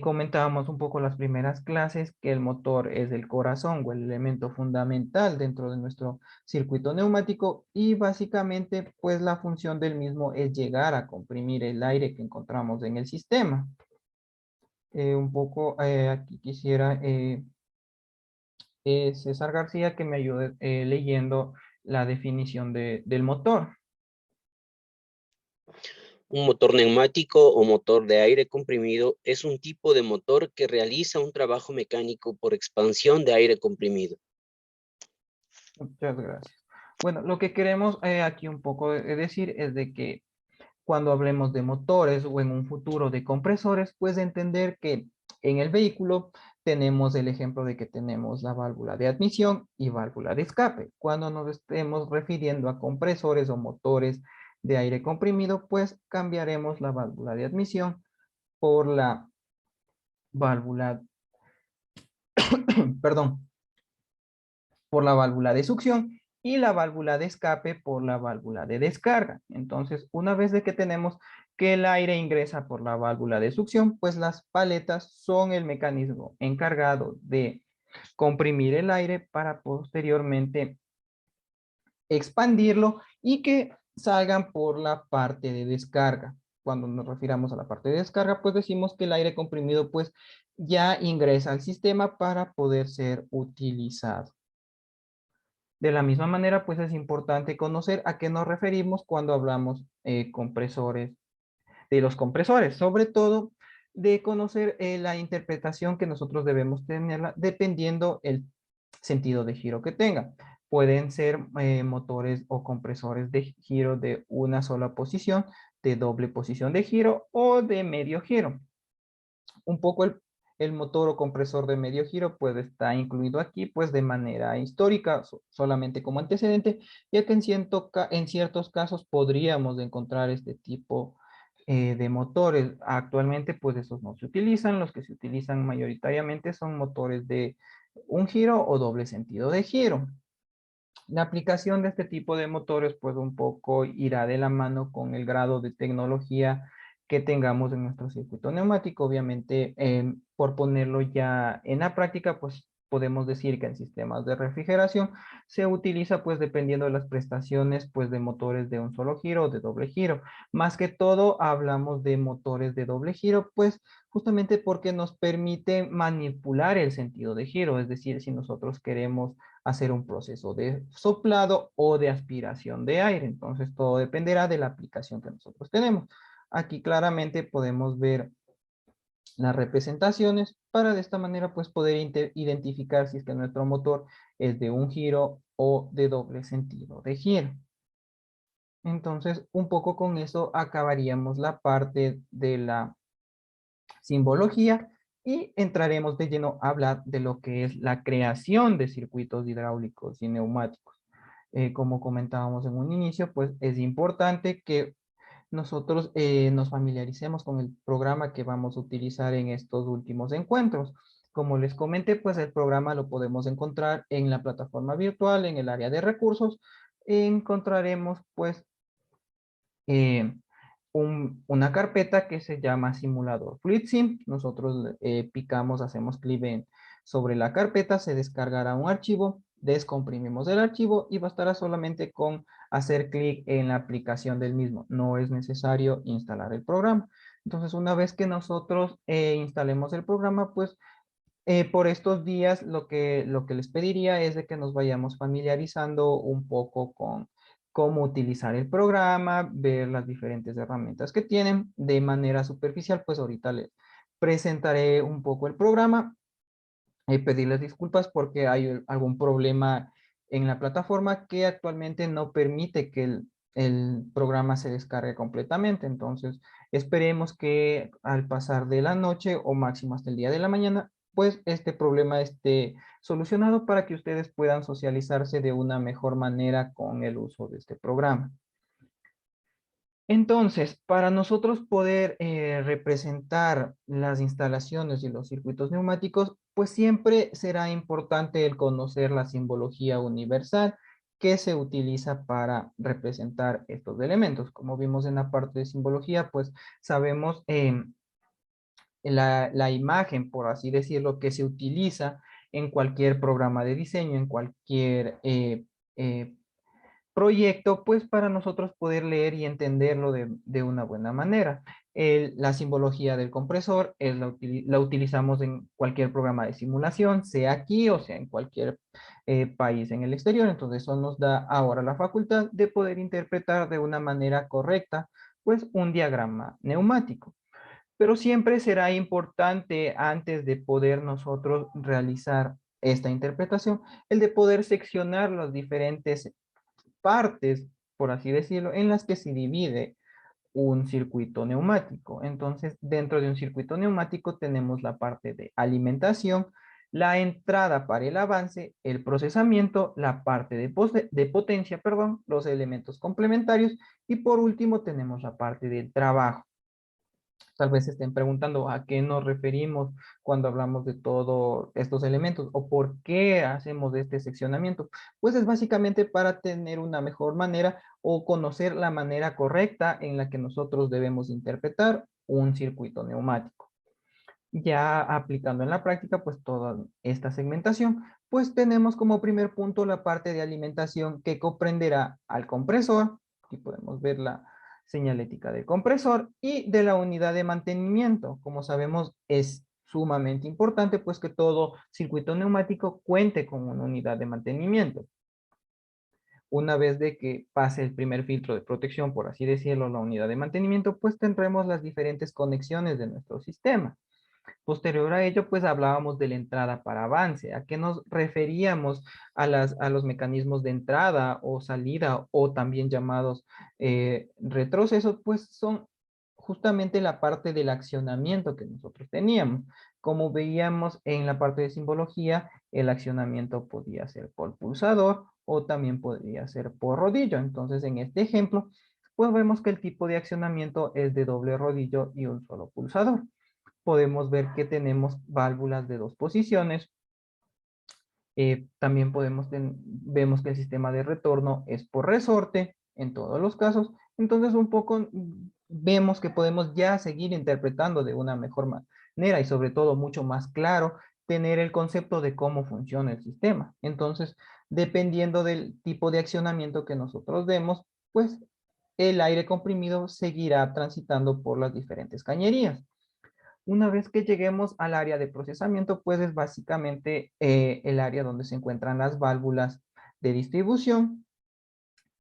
comentábamos un poco las primeras clases que el motor es el corazón o el elemento fundamental dentro de nuestro circuito neumático y básicamente pues la función del mismo es llegar a comprimir el aire que encontramos en el sistema. Aquí quisiera César García que me ayude leyendo la definición del motor. Un motor neumático o motor de aire comprimido es un tipo de motor que realiza un trabajo mecánico por expansión de aire comprimido. Muchas gracias. Bueno, lo que queremos aquí un poco decir es de que cuando hablemos de motores o en un futuro de compresores, pues entender que en el vehículo tenemos el ejemplo de que tenemos la válvula de admisión y válvula de escape. Cuando nos estemos refiriendo a compresores o motores de aire comprimido, pues cambiaremos la válvula de admisión por la válvula, perdón, por la válvula de succión y la válvula de escape por la válvula de descarga. Entonces, una vez de que tenemos que el aire ingresa por la válvula de succión, pues las paletas son el mecanismo encargado de comprimir el aire para posteriormente expandirlo y que salgan por la parte de descarga. Cuando nos refiramos a la parte de descarga, pues decimos que el aire comprimido pues ya ingresa al sistema para poder ser utilizado. De la misma manera, pues es importante conocer a qué nos referimos cuando hablamos compresores, de los compresores, sobre todo de conocer la interpretación que nosotros debemos tenerla dependiendo el sentido de giro que tenga. Pueden ser motores o compresores de giro de una sola posición, de doble posición de giro o de medio giro. Un poco el motor o compresor de medio giro pues está incluido aquí pues de manera histórica, solamente como antecedente, ya que en ciertos casos podríamos encontrar este tipo de motores. Actualmente pues esos no se utilizan, los que se utilizan mayoritariamente son motores de un giro o doble sentido de giro. La aplicación de este tipo de motores pues un poco irá de la mano con el grado de tecnología que tengamos en nuestro circuito neumático. Obviamente, por ponerlo ya en la práctica, pues podemos decir que en sistemas de refrigeración se utiliza pues dependiendo de las prestaciones pues de motores de un solo giro o de doble giro. Más que todo hablamos de motores de doble giro pues justamente porque nos permite manipular el sentido de giro. Es decir, si nosotros queremos hacer un proceso de soplado o de aspiración de aire. Entonces, todo dependerá de la aplicación que nosotros tenemos. Aquí claramente podemos ver las representaciones para de esta manera pues poder identificar si es que nuestro motor es de un giro o de doble sentido de giro. Entonces, un poco con eso acabaríamos la parte de la simbología y entraremos de lleno a hablar de lo que es la creación de circuitos hidráulicos y neumáticos. Como comentábamos en un inicio, pues es importante que nosotros nos familiaricemos con el programa que vamos a utilizar en estos últimos encuentros. Como les comenté, pues el programa lo podemos encontrar en la plataforma virtual, en el área de recursos. Encontraremos pues eh, una carpeta que se llama simulador FluidSim. Nosotros picamos, hacemos clic sobre la carpeta, se descargará un archivo, descomprimimos el archivo y bastará solamente con hacer clic en la aplicación del mismo. No es necesario instalar el programa. Entonces, una vez que nosotros instalemos el programa, pues por estos días lo que les pediría es de que nos vayamos familiarizando un poco con cómo utilizar el programa, ver las diferentes herramientas que tienen de manera superficial. Pues ahorita les presentaré un poco el programa, pedirles disculpas porque hay algún problema en la plataforma que actualmente no permite que el programa se descargue completamente. Entonces, esperemos que al pasar de la noche o máximo hasta el día de la mañana, pues este problema esté solucionado para que ustedes puedan socializarse de una mejor manera con el uso de este programa. Entonces, para nosotros poder representar las instalaciones y los circuitos neumáticos, pues siempre será importante el conocer la simbología universal que se utiliza para representar estos elementos. Como vimos en la parte de simbología, pues sabemos la imagen, por así decirlo, que se utiliza en cualquier programa de diseño, en cualquier eh, proyecto, pues para nosotros poder leer y entenderlo de una buena manera. La simbología del compresor la utilizamos en cualquier programa de simulación, sea aquí o sea en cualquier país en el exterior. Entonces eso nos da ahora la facultad de poder interpretar de una manera correcta, pues un diagrama neumático. Pero siempre será importante antes de poder nosotros realizar esta interpretación, el de poder seccionar los diferentes partes, por así decirlo, en las que se divide un circuito neumático. Entonces, dentro de un circuito neumático tenemos la parte de alimentación, la entrada para el avance, el procesamiento, la parte de potencia, perdón, los elementos complementarios y por último tenemos la parte del trabajo. Tal vez se estén preguntando a qué nos referimos cuando hablamos de todos estos elementos o por qué hacemos este seccionamiento. Pues es básicamente para tener una mejor manera o conocer la manera correcta en la que nosotros debemos interpretar un circuito neumático. Ya aplicando en la práctica, pues toda esta segmentación, pues tenemos como primer punto la parte de alimentación que comprenderá al compresor. Aquí podemos ver la señalética del compresor y de la unidad de mantenimiento. Como sabemos, es sumamente importante pues que todo circuito neumático cuente con una unidad de mantenimiento. Una vez de que pase el primer filtro de protección, por así decirlo, la unidad de mantenimiento, pues tendremos las diferentes conexiones de nuestro sistema. Posterior a ello, pues hablábamos de la entrada para avance. ¿A qué nos referíamos a los mecanismos de entrada o salida o también llamados retrocesos? Pues son justamente la parte del accionamiento que nosotros teníamos. Como veíamos en la parte de simbología, el accionamiento podía ser por pulsador o también podría ser por rodillo. Entonces, en este ejemplo, pues vemos que el tipo de accionamiento es de doble rodillo y un solo pulsador. Podemos ver que tenemos válvulas de dos posiciones. También vemos que el sistema de retorno es por resorte en todos los casos. Entonces un poco vemos que podemos ya seguir interpretando de una mejor manera y sobre todo mucho más claro tener el concepto de cómo funciona el sistema. Entonces, dependiendo del tipo de accionamiento que nosotros demos, pues el aire comprimido seguirá transitando por las diferentes cañerías. Una vez que lleguemos al área de procesamiento, pues es básicamente el área donde se encuentran las válvulas de distribución,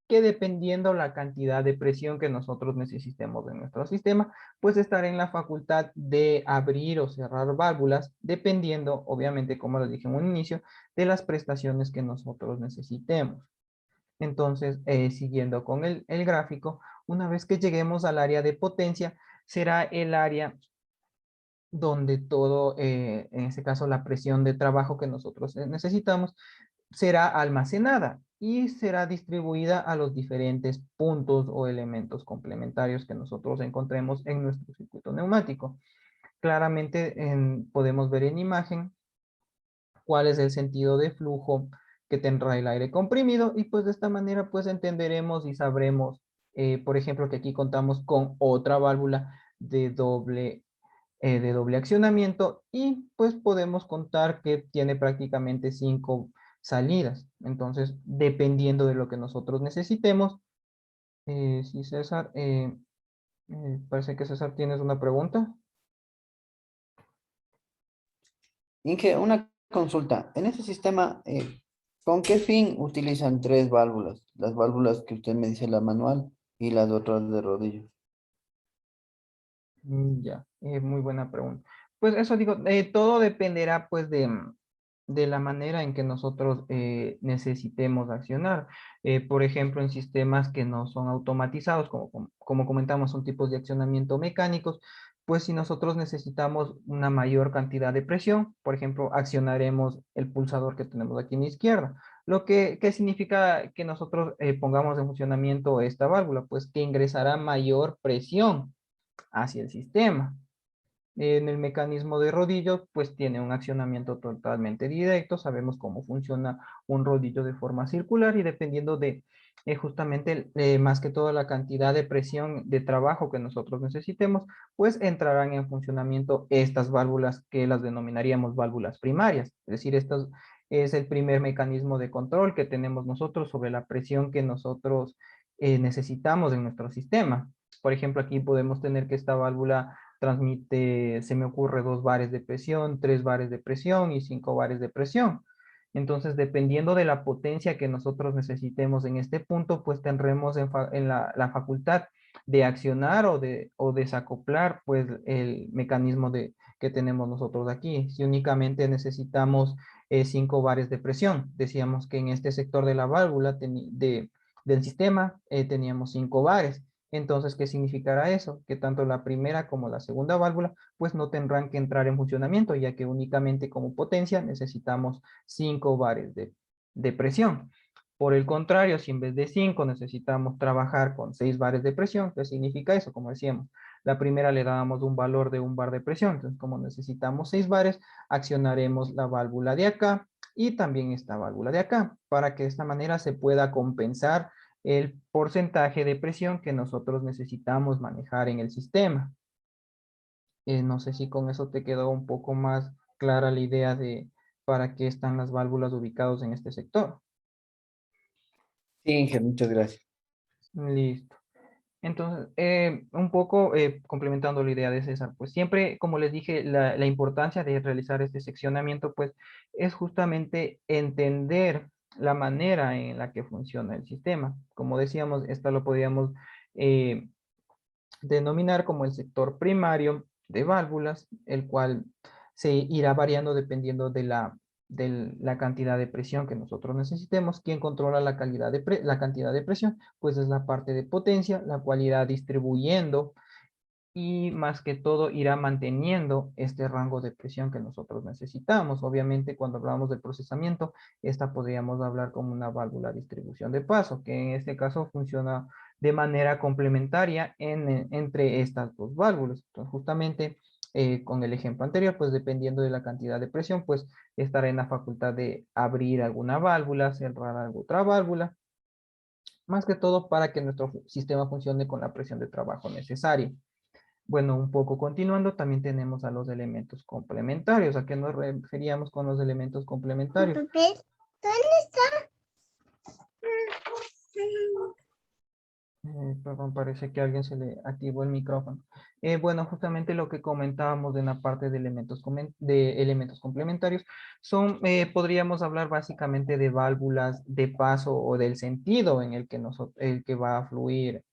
que dependiendo la cantidad de presión que nosotros necesitemos en nuestro sistema, pues estará en la facultad de abrir o cerrar válvulas, dependiendo, obviamente, como lo dije en un inicio, de las prestaciones que nosotros necesitemos. Entonces, siguiendo con el gráfico, una vez que lleguemos al área de potencia, será el área donde todo, en este caso la presión de trabajo que nosotros necesitamos, será almacenada y será distribuida a los diferentes puntos o elementos complementarios que nosotros encontremos en nuestro circuito neumático. Claramente podemos ver en imagen cuál es el sentido de flujo que tendrá el aire comprimido y pues de esta manera pues entenderemos y sabremos, por ejemplo, que aquí contamos con otra válvula de doble accionamiento y pues podemos contar que tiene prácticamente 5 salidas. Entonces, dependiendo de lo que nosotros necesitemos, sí, César, parece que César tienes una pregunta. Inge, una consulta. En ese sistema, ¿con qué fin utilizan tres válvulas? Las válvulas que usted me dice, la manual y las otras de rodillo. Ya, muy buena pregunta. Pues eso digo, todo dependerá pues de la manera en que nosotros necesitemos accionar. Por ejemplo, en sistemas que no son automatizados, como comentamos, son tipos de accionamiento mecánicos, pues si nosotros necesitamos una mayor cantidad de presión, por ejemplo, accionaremos el pulsador que tenemos aquí en la izquierda. ¿Qué significa que nosotros pongamos en funcionamiento esta válvula? Pues que ingresará mayor presión hacia el sistema. En el mecanismo de rodillos, pues tiene un accionamiento totalmente directo. Sabemos cómo funciona un rodillo de forma circular y dependiendo de justamente más que todo la cantidad de presión de trabajo que nosotros necesitemos, pues entrarán en funcionamiento estas válvulas que las denominaríamos válvulas primarias. Es decir, esto es el primer mecanismo de control que tenemos nosotros sobre la presión que nosotros necesitamos en nuestro sistema. Por ejemplo, aquí podemos tener que esta válvula transmite, se me ocurre, 2 bares de presión, 3 bares de presión y 5 bares de presión. Entonces, dependiendo de la potencia que nosotros necesitemos en este punto, pues tendremos en la facultad de accionar o desacoplar pues el mecanismo que tenemos nosotros aquí. Si únicamente necesitamos 5 bares de presión, decíamos que en este sector de la válvula del sistema teníamos 5 bares. Entonces, ¿qué significará eso? Que tanto la primera como la segunda válvula pues no tendrán que entrar en funcionamiento, ya que únicamente como potencia necesitamos 5 bares de presión. Por el contrario, si en vez de 5 necesitamos trabajar con 6 bares de presión, ¿qué significa eso? Como decíamos, la primera le dábamos un valor de 1 bar de presión. Entonces, como necesitamos 6 bares, accionaremos la válvula de acá y también esta válvula de acá, para que de esta manera se pueda compensar el porcentaje de presión que nosotros necesitamos manejar en el sistema. No sé si con eso te quedó un poco más clara la idea de para qué están las válvulas ubicadas en este sector. Sí, Inge, muchas gracias. Listo. Entonces, un poco complementando la idea de César, pues siempre, como les dije, la importancia de realizar este seccionamiento, pues es justamente entender la manera en la que funciona el sistema. Como decíamos, esta lo podríamos eh, denominar como el sector primario de válvulas, el cual se irá variando dependiendo de la cantidad de presión que nosotros necesitemos. ¿Quién controla la calidad la cantidad de presión? Pues es la parte de potencia, la cual irá distribuyendo y más que todo irá manteniendo este rango de presión que nosotros necesitamos. Obviamente, cuando hablamos de procesamiento, esta podríamos hablar como una válvula de distribución de paso, que en este caso funciona de manera complementaria entre estas dos válvulas. Entonces, justamente con el ejemplo anterior, pues dependiendo de la cantidad de presión, pues estará en la facultad de abrir alguna válvula, cerrar otra válvula, más que todo para que nuestro sistema funcione con la presión de trabajo necesaria. Bueno, un poco continuando, también tenemos a los elementos complementarios. ¿A qué nos referíamos con los elementos complementarios? Perdón, parece que a alguien se le activó el micrófono. Bueno, justamente lo que comentábamos en la parte de elementos complementarios son, podríamos hablar básicamente de válvulas de paso o del sentido en el que va a fluir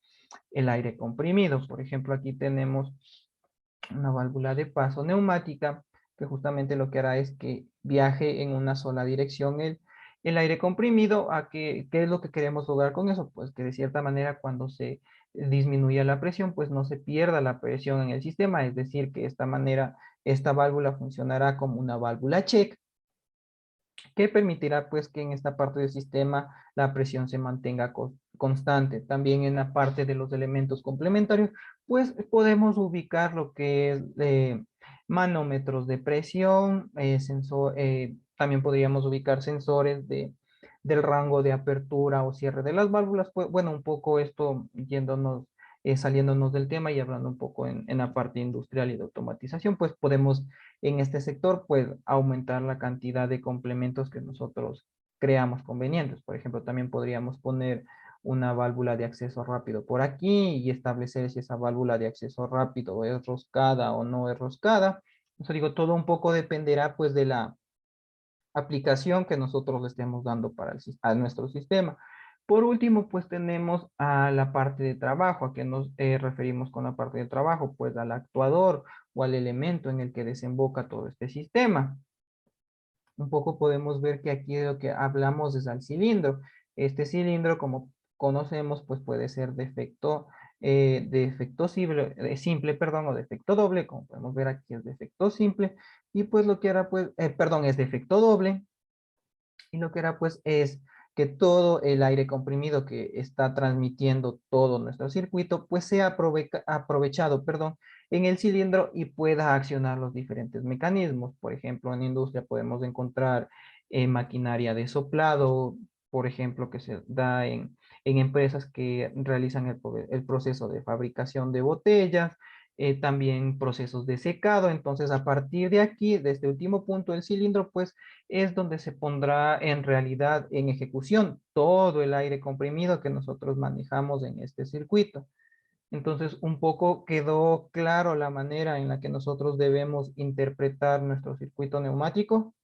el aire comprimido. Por ejemplo, aquí tenemos una válvula de paso neumática que justamente lo que hará es que viaje en una sola dirección el aire comprimido. ¿Qué es lo que queremos lograr con eso? Pues que de cierta manera cuando se disminuya la presión, pues no se pierda la presión en el sistema, es decir, que de esta manera esta válvula funcionará como una válvula check, que permitirá pues que en esta parte del sistema la presión se mantenga constante. También en la parte de los elementos complementarios, pues podemos ubicar lo que es manómetros de presión, también podríamos ubicar sensores del rango de apertura o cierre de las válvulas. Pues bueno, un poco esto yéndonos, saliéndonos del tema y hablando un poco en la parte industrial y de automatización, pues podemos en este sector, pues aumentar la cantidad de complementos que nosotros creamos convenientes. Por ejemplo, también podríamos poner una válvula de acceso rápido por aquí y establecer si esa válvula de acceso rápido es roscada o no es roscada. Eso digo, todo un poco dependerá pues de la aplicación que nosotros le estemos dando a nuestro sistema. Por último, pues tenemos a la parte de trabajo. ¿A qué nos referimos con la parte de trabajo? Pues al actuador o al elemento en el que desemboca todo este sistema. Un poco podemos ver que aquí de lo que hablamos es al cilindro. Este cilindro, como conocemos, pues puede ser de efecto simple, perdón, o de efecto doble. Como podemos ver aquí es de efecto simple. Y pues lo que hará, pues, perdón, es de efecto doble. Y lo que hará pues es que todo el aire comprimido que está transmitiendo todo nuestro circuito pues sea aprovechado, perdón, en el cilindro y pueda accionar los diferentes mecanismos. Por ejemplo, en industria podemos encontrar maquinaria de soplado, por ejemplo, que se da en empresas que realizan el proceso de fabricación de botellas, también procesos de secado. Entonces, a partir de aquí, de este último punto del cilindro, pues es donde se pondrá en realidad en ejecución todo el aire comprimido que nosotros manejamos en este circuito. Entonces, un poco quedó claro la manera en la que nosotros debemos interpretar nuestro circuito neumático.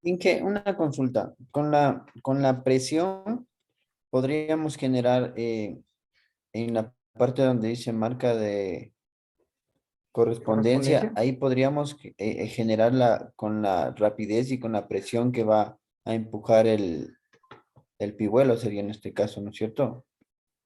Inge, una consulta. Con la presión podríamos generar en la parte donde dice marca de correspondencia, Correspondencia. ahí podríamos generarla con la rapidez y con la presión que va a empujar el pivuelo sería en este caso, ¿no es cierto?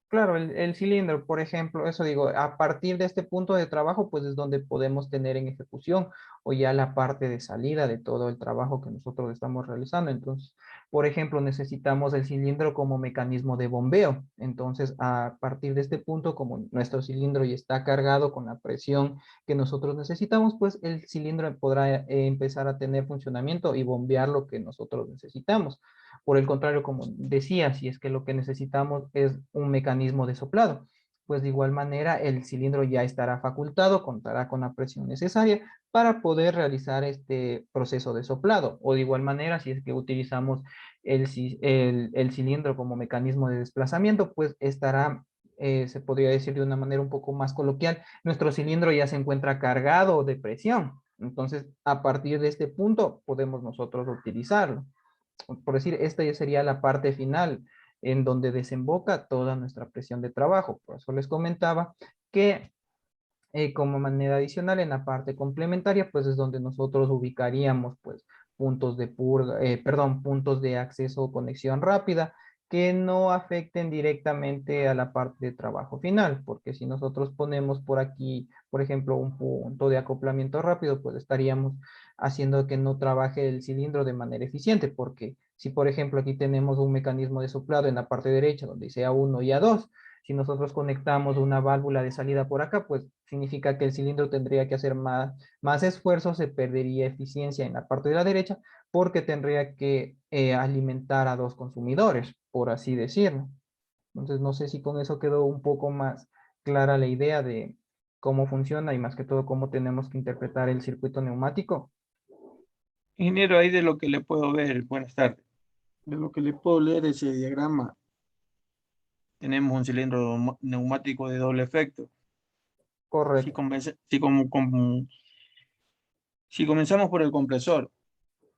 Claro, el cilindro, por ejemplo, eso digo, a partir de este punto de trabajo, pues es donde podemos tener en ejecución o ya la parte de salida de todo el trabajo que nosotros estamos realizando. Entonces, por ejemplo, necesitamos el cilindro como mecanismo de bombeo. Entonces, a partir de este punto, como nuestro cilindro ya está cargado con la presión que nosotros necesitamos, pues el cilindro podrá empezar a tener funcionamiento y bombear lo que nosotros necesitamos. Por el contrario, como decía, si es que lo que necesitamos es un mecanismo de soplado, pues de igual manera el cilindro ya estará facultado, contará con la presión necesaria para poder realizar este proceso de soplado. O de igual manera, si es que utilizamos el cilindro como mecanismo de desplazamiento, pues estará, se podría decir de una manera un poco más coloquial, nuestro cilindro ya se encuentra cargado de presión. Entonces, a partir de este punto, podemos nosotros utilizarlo. Por decir, esta ya sería la parte final en donde desemboca toda nuestra presión de trabajo. Por eso les comentaba que como manera adicional en la parte complementaria, pues es donde nosotros ubicaríamos pues puntos de purga, perdón, puntos de acceso o conexión rápida que no afecten directamente a la parte de trabajo final, porque si nosotros ponemos por aquí, por ejemplo, un punto de acoplamiento rápido, pues estaríamos haciendo que no trabaje el cilindro de manera eficiente, porque si por ejemplo aquí tenemos un mecanismo de soplado en la parte derecha donde dice A1 y A2, si nosotros conectamos una válvula de salida por acá, pues significa que el cilindro tendría que hacer más esfuerzo, se perdería eficiencia en la parte de la derecha porque tendría que alimentar a dos consumidores, por así decirlo. Entonces, no sé si con eso quedó un poco más clara la idea de cómo funciona y más que todo cómo tenemos que interpretar el circuito neumático. Ingeniero, ahí de lo que le puedo ver, buenas tardes, de lo que le puedo leer ese diagrama, tenemos un cilindro neumático de doble efecto. Si, Correcto, si comenzamos por el compresor,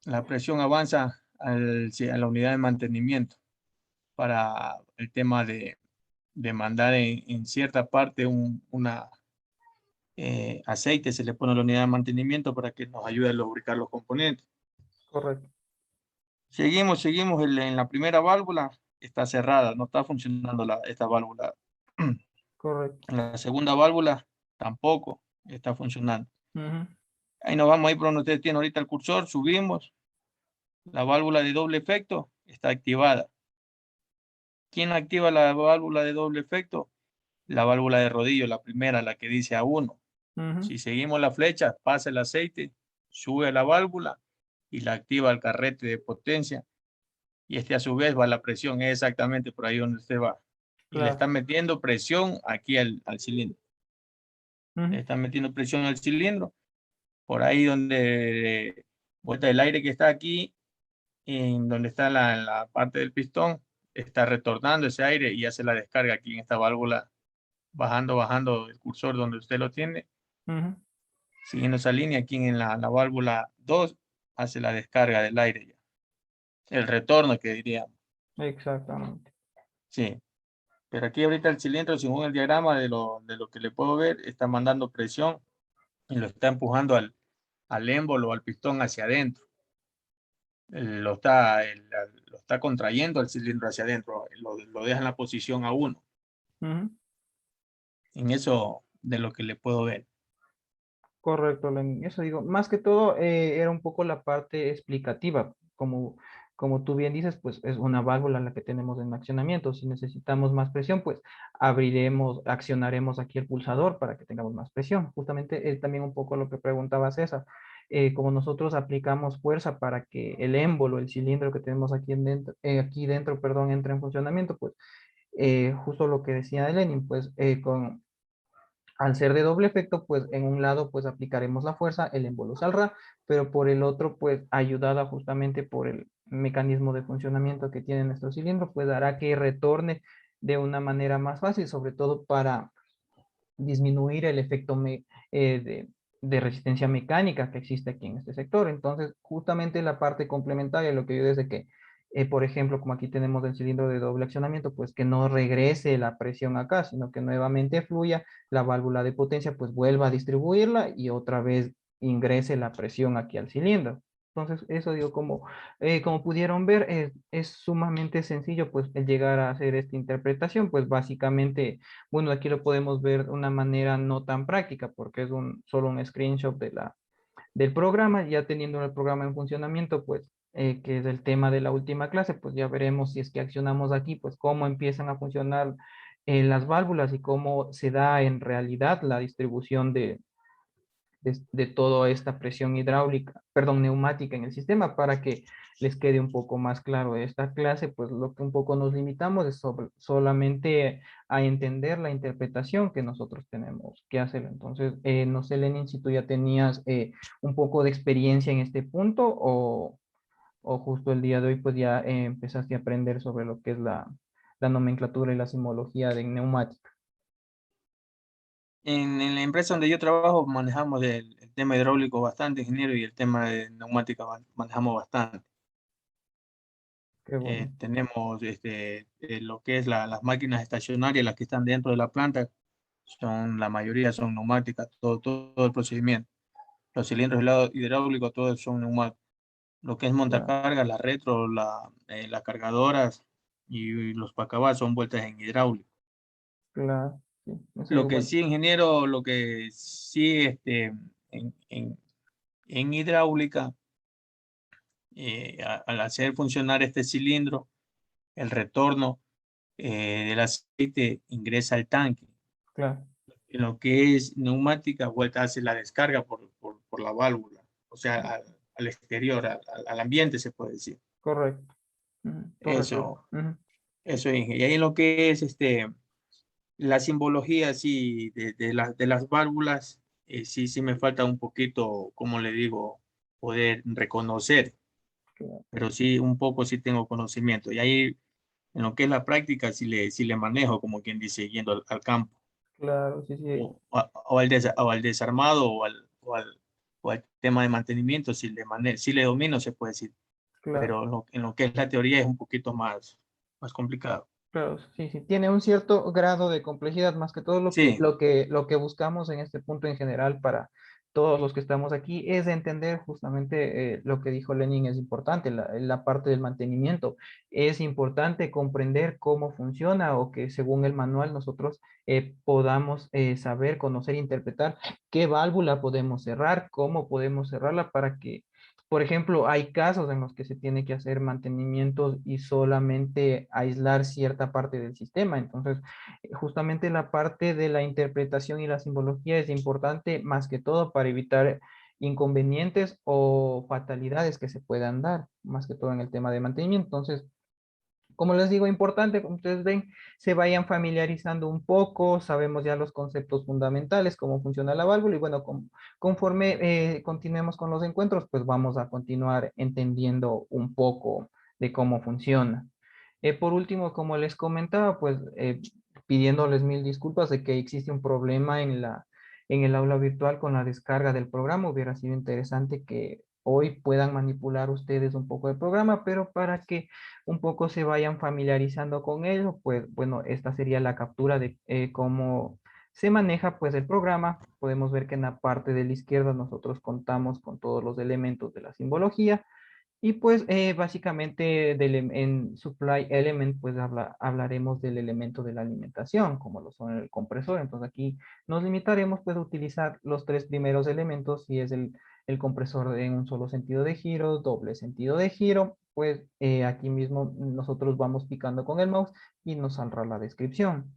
la presión avanza a la unidad de mantenimiento para el tema de mandar en cierta parte una aceite, se le pone a la unidad de mantenimiento para que nos ayude a lubricar los componentes. correcto. Seguimos en la primera válvula, está cerrada, no está funcionando esta válvula. Correcto. En la segunda válvula tampoco está funcionando. Ujú, Ahí nos vamos, ahí por donde ustedes tienen ahorita el cursor, subimos, la válvula de doble efecto está activada. ¿Quién activa la válvula de doble efecto? La válvula de rodillo, la primera, la que dice A1. ujú. Si seguimos la flecha, pasa el aceite, sube a la válvula y la activa el carrete de potencia. Y este a su vez va a la presión, es exactamente por ahí donde usted va. Y le Claro. está metiendo presión aquí al cilindro. Le Ujú, está metiendo presión al cilindro. Por ahí donde vuelta el aire que está aquí, en donde está la parte del pistón, está retornando ese aire y hace la descarga aquí en esta válvula, bajando el cursor donde usted lo tiene. ujú. Siguiendo esa línea, aquí en la válvula 2, hace la descarga del aire ya. El retorno que diríamos. Exactamente. Sí. Pero aquí ahorita el cilindro, según el diagrama de lo que le puedo ver, está mandando presión y lo está empujando al émbolo, al pistón hacia adentro. Lo está contrayendo el cilindro hacia adentro, lo deja en la posición A1. Ujú. En eso de lo que le puedo ver. Correcto, Lenin. Eso digo, más que todo era un poco la parte explicativa. Como tú bien dices, pues es una válvula la que tenemos en accionamiento. Si necesitamos más presión, pues accionaremos aquí el pulsador para que tengamos más presión. Justamente también un poco lo que preguntaba César. Como nosotros aplicamos fuerza para que el émbolo, el cilindro que tenemos aquí dentro, perdón, entre en funcionamiento, pues justo lo que decía Lenin, pues al ser de doble efecto, pues en un lado pues aplicaremos la fuerza, el émbolo saldrá, pero por el otro pues ayudada justamente por el mecanismo de funcionamiento que tiene nuestro cilindro, pues hará que retorne de una manera más fácil, sobre todo para disminuir el efecto de resistencia mecánica que existe aquí en este sector. Entonces, justamente la parte complementaria, lo que yo desde que, por ejemplo, como aquí tenemos el cilindro de doble accionamiento, pues que no regrese la presión acá, sino que nuevamente fluya, la válvula de potencia pues vuelva a distribuirla y otra vez ingrese la presión aquí al cilindro. Entonces, eso digo, como pudieron ver, es sumamente sencillo, pues, el llegar a hacer esta interpretación, pues, básicamente, bueno, aquí lo podemos ver de una manera no tan práctica, porque es solo un screenshot del programa. Ya teniendo el programa en funcionamiento, pues, que es el tema de la última clase, pues ya veremos si es que accionamos aquí, pues cómo empiezan a funcionar las válvulas y cómo se da en realidad la distribución de toda esta presión hidráulica, perdón, neumática en el sistema, para que les quede un poco más claro esta clase. Pues lo que un poco nos limitamos es solamente a entender la interpretación que nosotros tenemos que hacer. Entonces, no sé, Lenin, si tú ya tenías un poco de experiencia en este punto, o justo el día de hoy pues ya empezaste a aprender sobre lo que es la nomenclatura y la simbología de neumática. En la empresa donde yo trabajo manejamos el tema hidráulico bastante, ingeniero, y el tema de neumática manejamos bastante. Qué bueno. Tenemos lo que es las máquinas estacionarias, las que están dentro de la planta, la mayoría son neumáticas, todo el procedimiento. Los cilindros hidráulicos, todos son neumáticos. Lo que es Claro, montacargas, la retro, las cargadoras y los pacabas son vueltas en hidráulico. claro, sí. Eso Lo digo, que bueno, sí, ingeniero, lo que sí en, en, en hidráulica, al hacer funcionar este cilindro, el retorno del aceite ingresa al tanque. claro, En lo que es neumática, vuelta hace la descarga por la válvula, o sea, al exterior, al ambiente, se puede decir. correcto. Ujú, correcto. Eso, Ujú, eso, Inge. Y ahí en lo que es la simbología, sí, de las válvulas, sí me falta un poquito, como le digo, poder reconocer, claro, pero sí, un poco sí tengo conocimiento. Y ahí, en lo que es la práctica, sí le manejo, como quien dice, yendo al campo, claro, sí, sí, o al desarmado, o al tema de mantenimiento, sí le domino, se puede decir, claro. pero en lo que es la teoría es un poquito más complicado. Claro, sí, sí, tiene un cierto grado de complejidad, más que todo Sí, lo que buscamos en este punto en general para todos los que estamos aquí es entender justamente lo que dijo Lenin. Es importante, la parte del mantenimiento. Es importante comprender cómo funciona, o que según el manual nosotros podamos saber, conocer, interpretar qué válvula podemos cerrar, cómo podemos cerrarla, para que, por ejemplo, hay casos en los que se tiene que hacer mantenimientos y solamente aislar cierta parte del sistema. Entonces, justamente la parte de la interpretación y la simbología es importante, más que todo para evitar inconvenientes o fatalidades que se puedan dar, más que todo en el tema de mantenimiento. Entonces, como les digo, importante, como ustedes ven, se vayan familiarizando un poco. Sabemos ya los conceptos fundamentales, cómo funciona la válvula, y bueno, conforme continuemos con los encuentros, pues vamos a continuar entendiendo un poco de cómo funciona. Por último, como les comentaba, pues pidiéndoles mil disculpas de que existe un problema en el aula virtual con la descarga del programa. Hubiera sido interesante que hoy puedan manipular ustedes un poco el programa, pero para que un poco se vayan familiarizando con ello, pues bueno, esta sería la captura de cómo se maneja pues el programa. Podemos ver que en la parte de la izquierda nosotros contamos con todos los elementos de la simbología, y pues básicamente en supply element pues hablaremos del elemento de la alimentación, como lo son el compresor. Entonces aquí nos limitaremos pues a utilizar los tres primeros elementos, si es el compresor en un solo sentido de giro, doble sentido de giro. Pues aquí mismo nosotros vamos picando con el mouse y nos saldrá la descripción.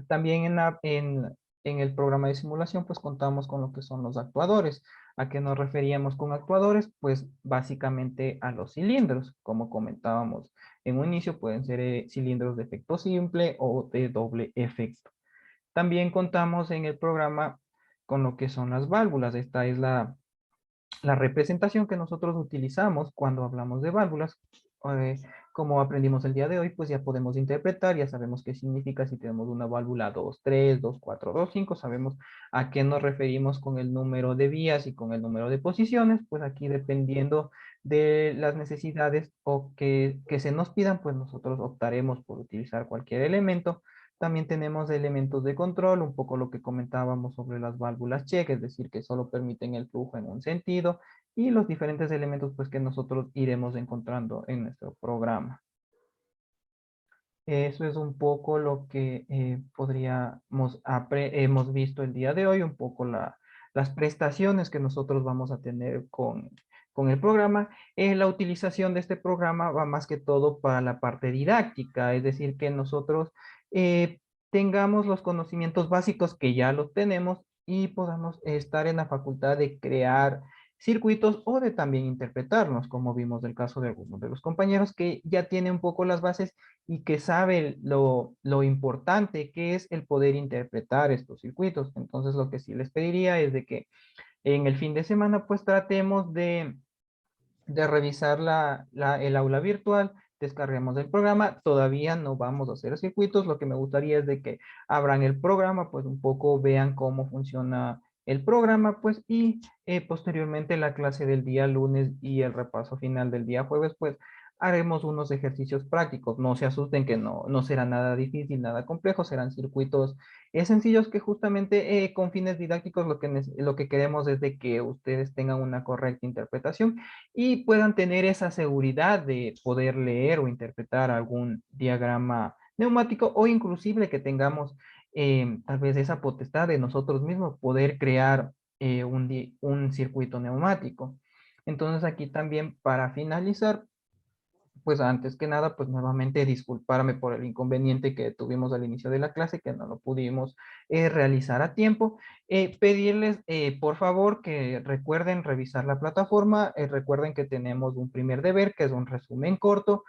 También en el programa de simulación, pues contamos con lo que son los actuadores. ¿A qué nos referíamos con actuadores? Pues básicamente a los cilindros. Como comentábamos en un inicio, pueden ser cilindros de efecto simple o de doble efecto. También contamos en el programa con lo que son las válvulas. Esta es la representación que nosotros utilizamos cuando hablamos de válvulas. eh, Como aprendimos el día de hoy, pues ya podemos interpretar, ya sabemos qué significa si tenemos una válvula 2-3, 2-4-2-5. Sabemos a qué nos referimos con el número de vías y con el número de posiciones. Pues aquí, dependiendo de las necesidades o que se nos pidan, pues nosotros optaremos por utilizar cualquier elemento. También tenemos elementos de control, un poco lo que comentábamos sobre las válvulas check, es decir, que solo permiten el flujo en un sentido, y los diferentes elementos pues que nosotros iremos encontrando en nuestro programa. Eso es un poco lo que hemos visto el día de hoy, un poco las prestaciones que nosotros vamos a tener con el programa. La utilización de este programa va más que todo para la parte didáctica, es decir, que nosotros tengamos los conocimientos básicos que ya los tenemos y podamos estar en la facultad de crear circuitos o de también interpretarlos, como vimos del caso de algunos de los compañeros que ya tienen un poco las bases y que sabe lo importante que es el poder interpretar estos circuitos. Entonces, lo que sí les pediría es de que en el fin de semana, pues tratemos de revisar el aula virtual, descarguemos el programa, todavía no vamos a hacer circuitos, lo que me gustaría es de que abran el programa, pues un poco vean cómo funciona el programa, pues y posteriormente la clase del día lunes y el repaso final del día jueves, pues haremos unos ejercicios prácticos. No se asusten que no será nada difícil, nada complejo, serán circuitos sencillos que justamente con fines didácticos lo que queremos es de que ustedes tengan una correcta interpretación y puedan tener esa seguridad de poder leer o interpretar algún diagrama neumático o inclusive que tengamos tal vez esa potestad de nosotros mismos poder crear un circuito neumático. Entonces aquí también para finalizar, pues antes que nada, pues nuevamente disculparme por el inconveniente que tuvimos al inicio de la clase, que no lo pudimos realizar a tiempo. Pedirles, por favor, que recuerden revisar la plataforma. Recuerden que tenemos un primer deber, que es un resumen corto.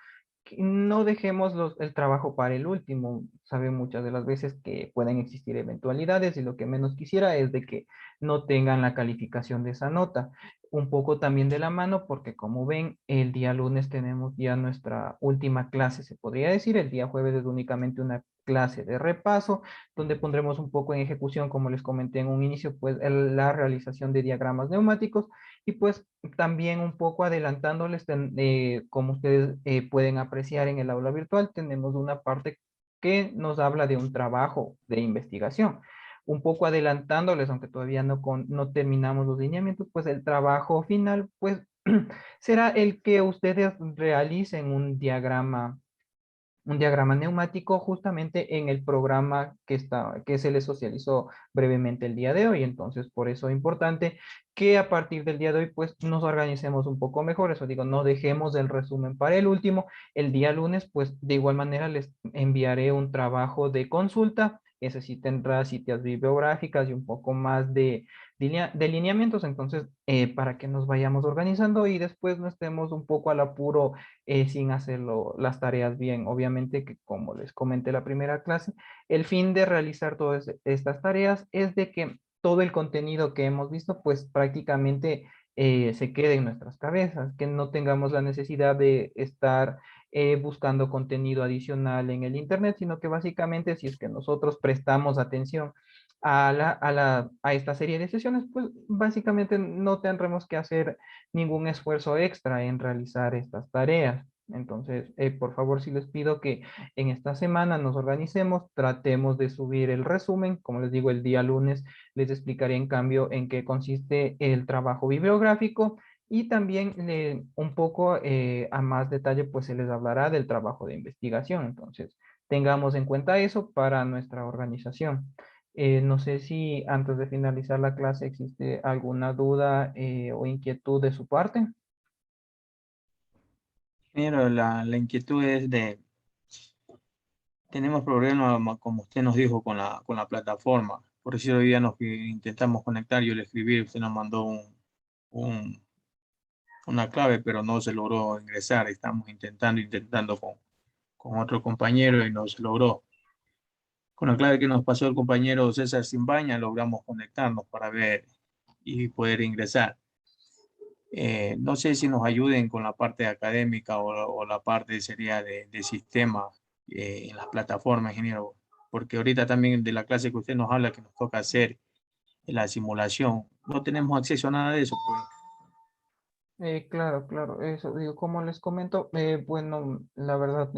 Que no dejemos el trabajo para el último. Saben muchas de las veces que pueden existir eventualidades y lo que menos quisiera es de que no tengan la calificación de esa nota un poco también de la mano, porque como ven, el día lunes tenemos ya nuestra última clase, se podría decir. El día jueves es únicamente una clase de repaso, donde pondremos un poco en ejecución, como les comenté en un inicio, pues la realización de diagramas neumáticos y pues también un poco adelantándoles, como ustedes pueden apreciar en el aula virtual, tenemos una parte que nos habla de un trabajo de investigación un poco adelantándoles, aunque todavía no terminamos los lineamientos, pues el trabajo final, pues será el que ustedes realicen un diagrama neumático justamente en el programa que se les socializó brevemente el día de hoy. Entonces, por eso es importante que a partir del día de hoy, pues nos organicemos un poco mejor. Eso digo, no dejemos el resumen para el último. El día lunes, pues de igual manera les enviaré un trabajo de consulta. Ese sí tendrá citas bibliográficas y un poco más de lineamientos. Entonces, para que nos vayamos organizando y después no estemos un poco al apuro sin hacerlo las tareas bien. Obviamente que como les comenté la primera clase, el fin de realizar todas estas tareas es de que todo el contenido que hemos visto pues prácticamente se quede en nuestras cabezas, que no tengamos la necesidad de estar buscando contenido adicional en el internet, sino que básicamente si es que nosotros prestamos atención a esta serie de sesiones, pues básicamente no tendremos que hacer ningún esfuerzo extra en realizar estas tareas. Entonces, por favor, sí les pido que en esta semana nos organicemos, tratemos de subir el resumen. Como les digo, el día lunes les explicaré en cambio en qué consiste el trabajo bibliográfico y también un poco a más detalle, pues se les hablará del trabajo de investigación. Entonces, tengamos en cuenta eso para nuestra organización. No sé si antes de finalizar la clase existe alguna duda o inquietud de su parte. Mira, la inquietud es tenemos problemas, como usted nos dijo, con la plataforma. Por eso hoy día nos intentamos conectar, yo le escribí, usted nos mandó un- una clave, pero no se logró ingresar. Estamos intentando con otro compañero y no se logró. Con la clave que nos pasó el compañero César Simbaña, logramos conectarnos para ver y poder ingresar. No sé si nos ayuden con la parte académica o la parte sería de sistema en las plataformas, ingeniero, porque ahorita también de la clase que usted nos habla que nos toca hacer la simulación, no tenemos acceso a nada de eso, pues. Claro, claro, eso digo, como les comento, bueno, la verdad,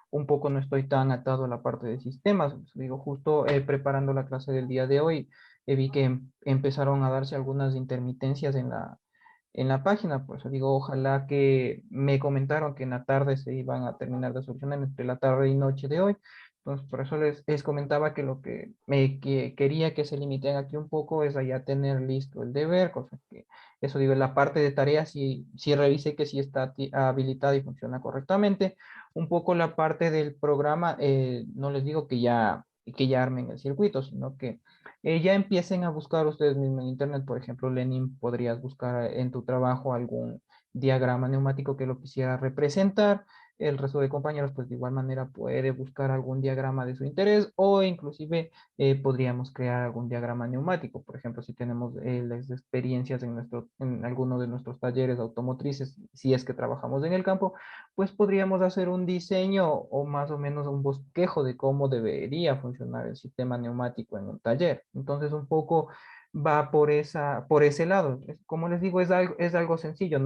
un poco no estoy tan atado a la parte de sistemas, digo, justo preparando la clase del día de hoy, vi que empezaron a darse algunas intermitencias en la página. Por eso digo, ojalá que me comentaron que en la tarde se iban a terminar de solucionar entre la tarde y noche de hoy. Entonces, por eso les comentaba que lo que quería que se limiten aquí un poco es a ya tener listo el deber, cosa que, eso digo, en la parte de tareas, si revise que sí está habilitada y funciona correctamente. Un poco la parte del programa, no les digo que ya armen el circuito, sino que ya empiecen a buscar ustedes mismos en internet. Por ejemplo, Lenin, podrías buscar en tu trabajo algún diagrama neumático que lo quisiera representar. El resto de compañeros, pues de igual manera puede buscar algún diagrama de su interés, o inclusive podríamos crear algún diagrama neumático. Por ejemplo, si tenemos las experiencias en alguno de nuestros talleres automotrices, si es que trabajamos en el campo, pues podríamos hacer un diseño o más o menos un bosquejo de cómo debería funcionar el sistema neumático en un taller. Entonces, un poco va por ese lado. Como les digo, es algo sencillo.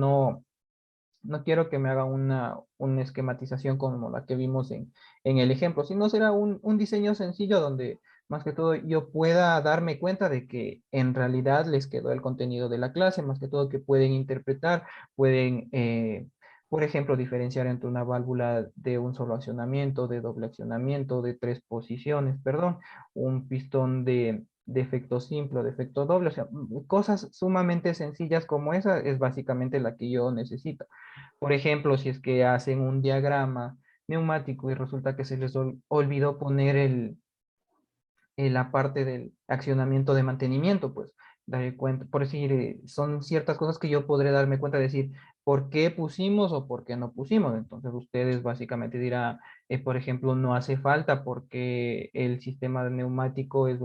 No quiero que me haga una esquematización como la que vimos en el ejemplo, sino será un diseño sencillo donde más que todo yo pueda darme cuenta de que en realidad les quedó el contenido de la clase, más que todo que pueden interpretar, pueden, por ejemplo, diferenciar entre una válvula de un solo accionamiento, de doble accionamiento, de tres posiciones, perdón, un pistón de efecto simple o de efecto doble, o sea, cosas sumamente sencillas como esa es básicamente la que yo necesito. Por ejemplo, si es que hacen un diagrama neumático y resulta que se les olvidó poner la parte del accionamiento de mantenimiento, pues daré cuenta, por decir, son ciertas cosas que yo podré darme cuenta de decir por qué pusimos o por qué no pusimos. Entonces ustedes básicamente dirán, por ejemplo, no hace falta porque el sistema de neumático es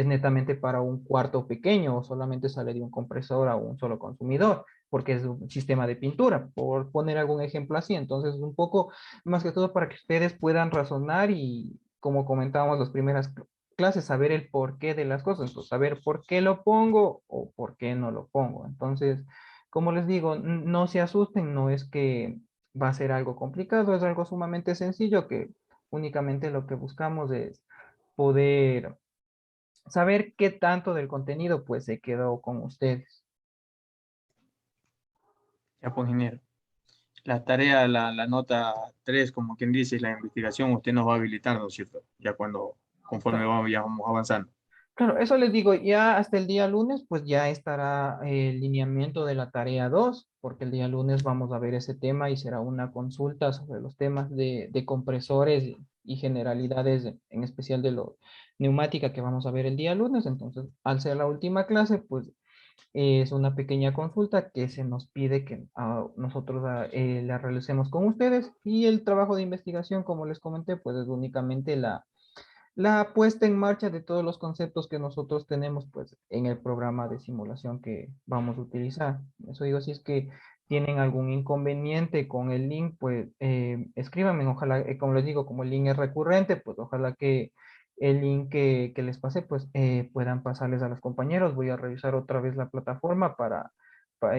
netamente para un cuarto pequeño, o solamente sale de un compresor a un solo consumidor, porque es un sistema de pintura, por poner algún ejemplo así. Entonces, un poco más que todo para que ustedes puedan razonar y, como comentábamos las primeras clases, saber el porqué de las cosas, pues saber por qué lo pongo o por qué no lo pongo. Entonces, como les digo, no se asusten, no es que va a ser algo complicado, es algo sumamente sencillo que únicamente lo que buscamos es poder saber qué tanto del contenido pues se quedó con ustedes. Ya pues, ingeniero. La tarea, la nota 3 como quien dice, la investigación, usted nos va a habilitar, ¿no es cierto? Ya conforme ya vamos avanzando. Claro, eso les digo, ya hasta el día lunes, pues ya estará el lineamiento de la tarea 2, porque el día lunes vamos a ver ese tema y será una consulta sobre los temas de compresores y generalidades, en especial de lo neumática, que vamos a ver el día lunes. Entonces, al ser la última clase, pues es una pequeña consulta que se nos pide que nosotros la realicemos con ustedes, y el trabajo de investigación, como les comenté, pues es únicamente la puesta en marcha de todos los conceptos que nosotros tenemos pues en el programa de simulación que vamos a utilizar. Eso digo, si es que tienen algún inconveniente con el link, pues escríbanme. Ojalá, como les digo, como el link es recurrente, pues ojalá que el link que les pasé, pues puedan pasarles a los compañeros. Voy a revisar otra vez la plataforma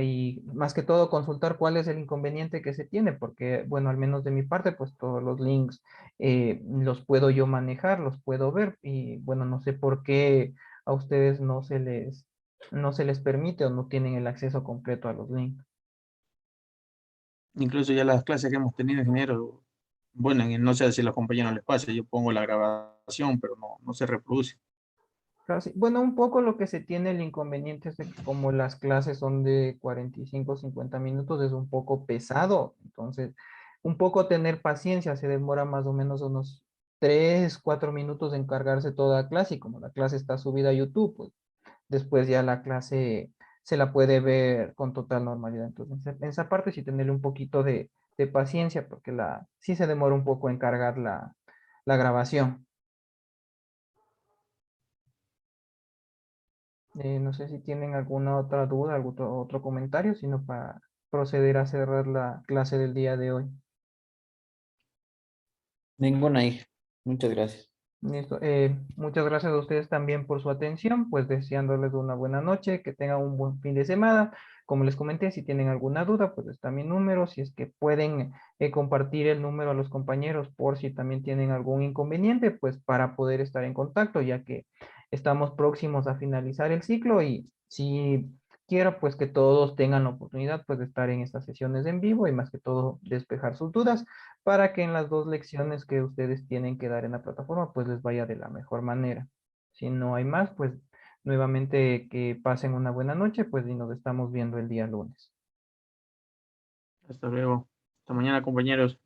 y más que todo consultar cuál es el inconveniente que se tiene, porque, bueno, al menos de mi parte, pues todos los links los puedo yo manejar, los puedo ver, y bueno, no sé por qué a ustedes no se les permite o no tienen el acceso completo a los links. Incluso ya las clases que hemos tenido, ingeniero, bueno, no sé si a los compañeros les pasa, yo pongo la grabación, pero no se reproduce. Claro, sí. Bueno, un poco lo que se tiene el inconveniente es de que como las clases son de 45 50 minutos, es un poco pesado. Entonces, un poco tener paciencia, se demora más o menos unos 3 4 minutos en cargarse toda la clase, y como la clase está subida a YouTube, pues después ya la clase se la puede ver con total normalidad. Entonces, en esa parte sí tenerle un poquito de paciencia, porque sí se demora un poco en cargar la grabación. No sé si tienen alguna otra duda, algún otro comentario, sino para proceder a cerrar la clase del día de hoy. Ninguna hija. Muchas gracias. Listo. Muchas gracias a ustedes también por su atención, pues deseándoles una buena noche, que tengan un buen fin de semana. Como les comenté, si tienen alguna duda, pues está mi número. Si es que pueden compartir el número a los compañeros por si también tienen algún inconveniente, pues para poder estar en contacto, ya que estamos próximos a finalizar el ciclo, y si quiero pues que todos tengan la oportunidad pues de estar en estas sesiones en vivo y más que todo despejar sus dudas para que en las 2 lecciones que ustedes tienen que dar en la plataforma pues les vaya de la mejor manera. Si no hay más, pues nuevamente que pasen una buena noche pues y nos estamos viendo el día lunes. Hasta luego. Hasta mañana, compañeros.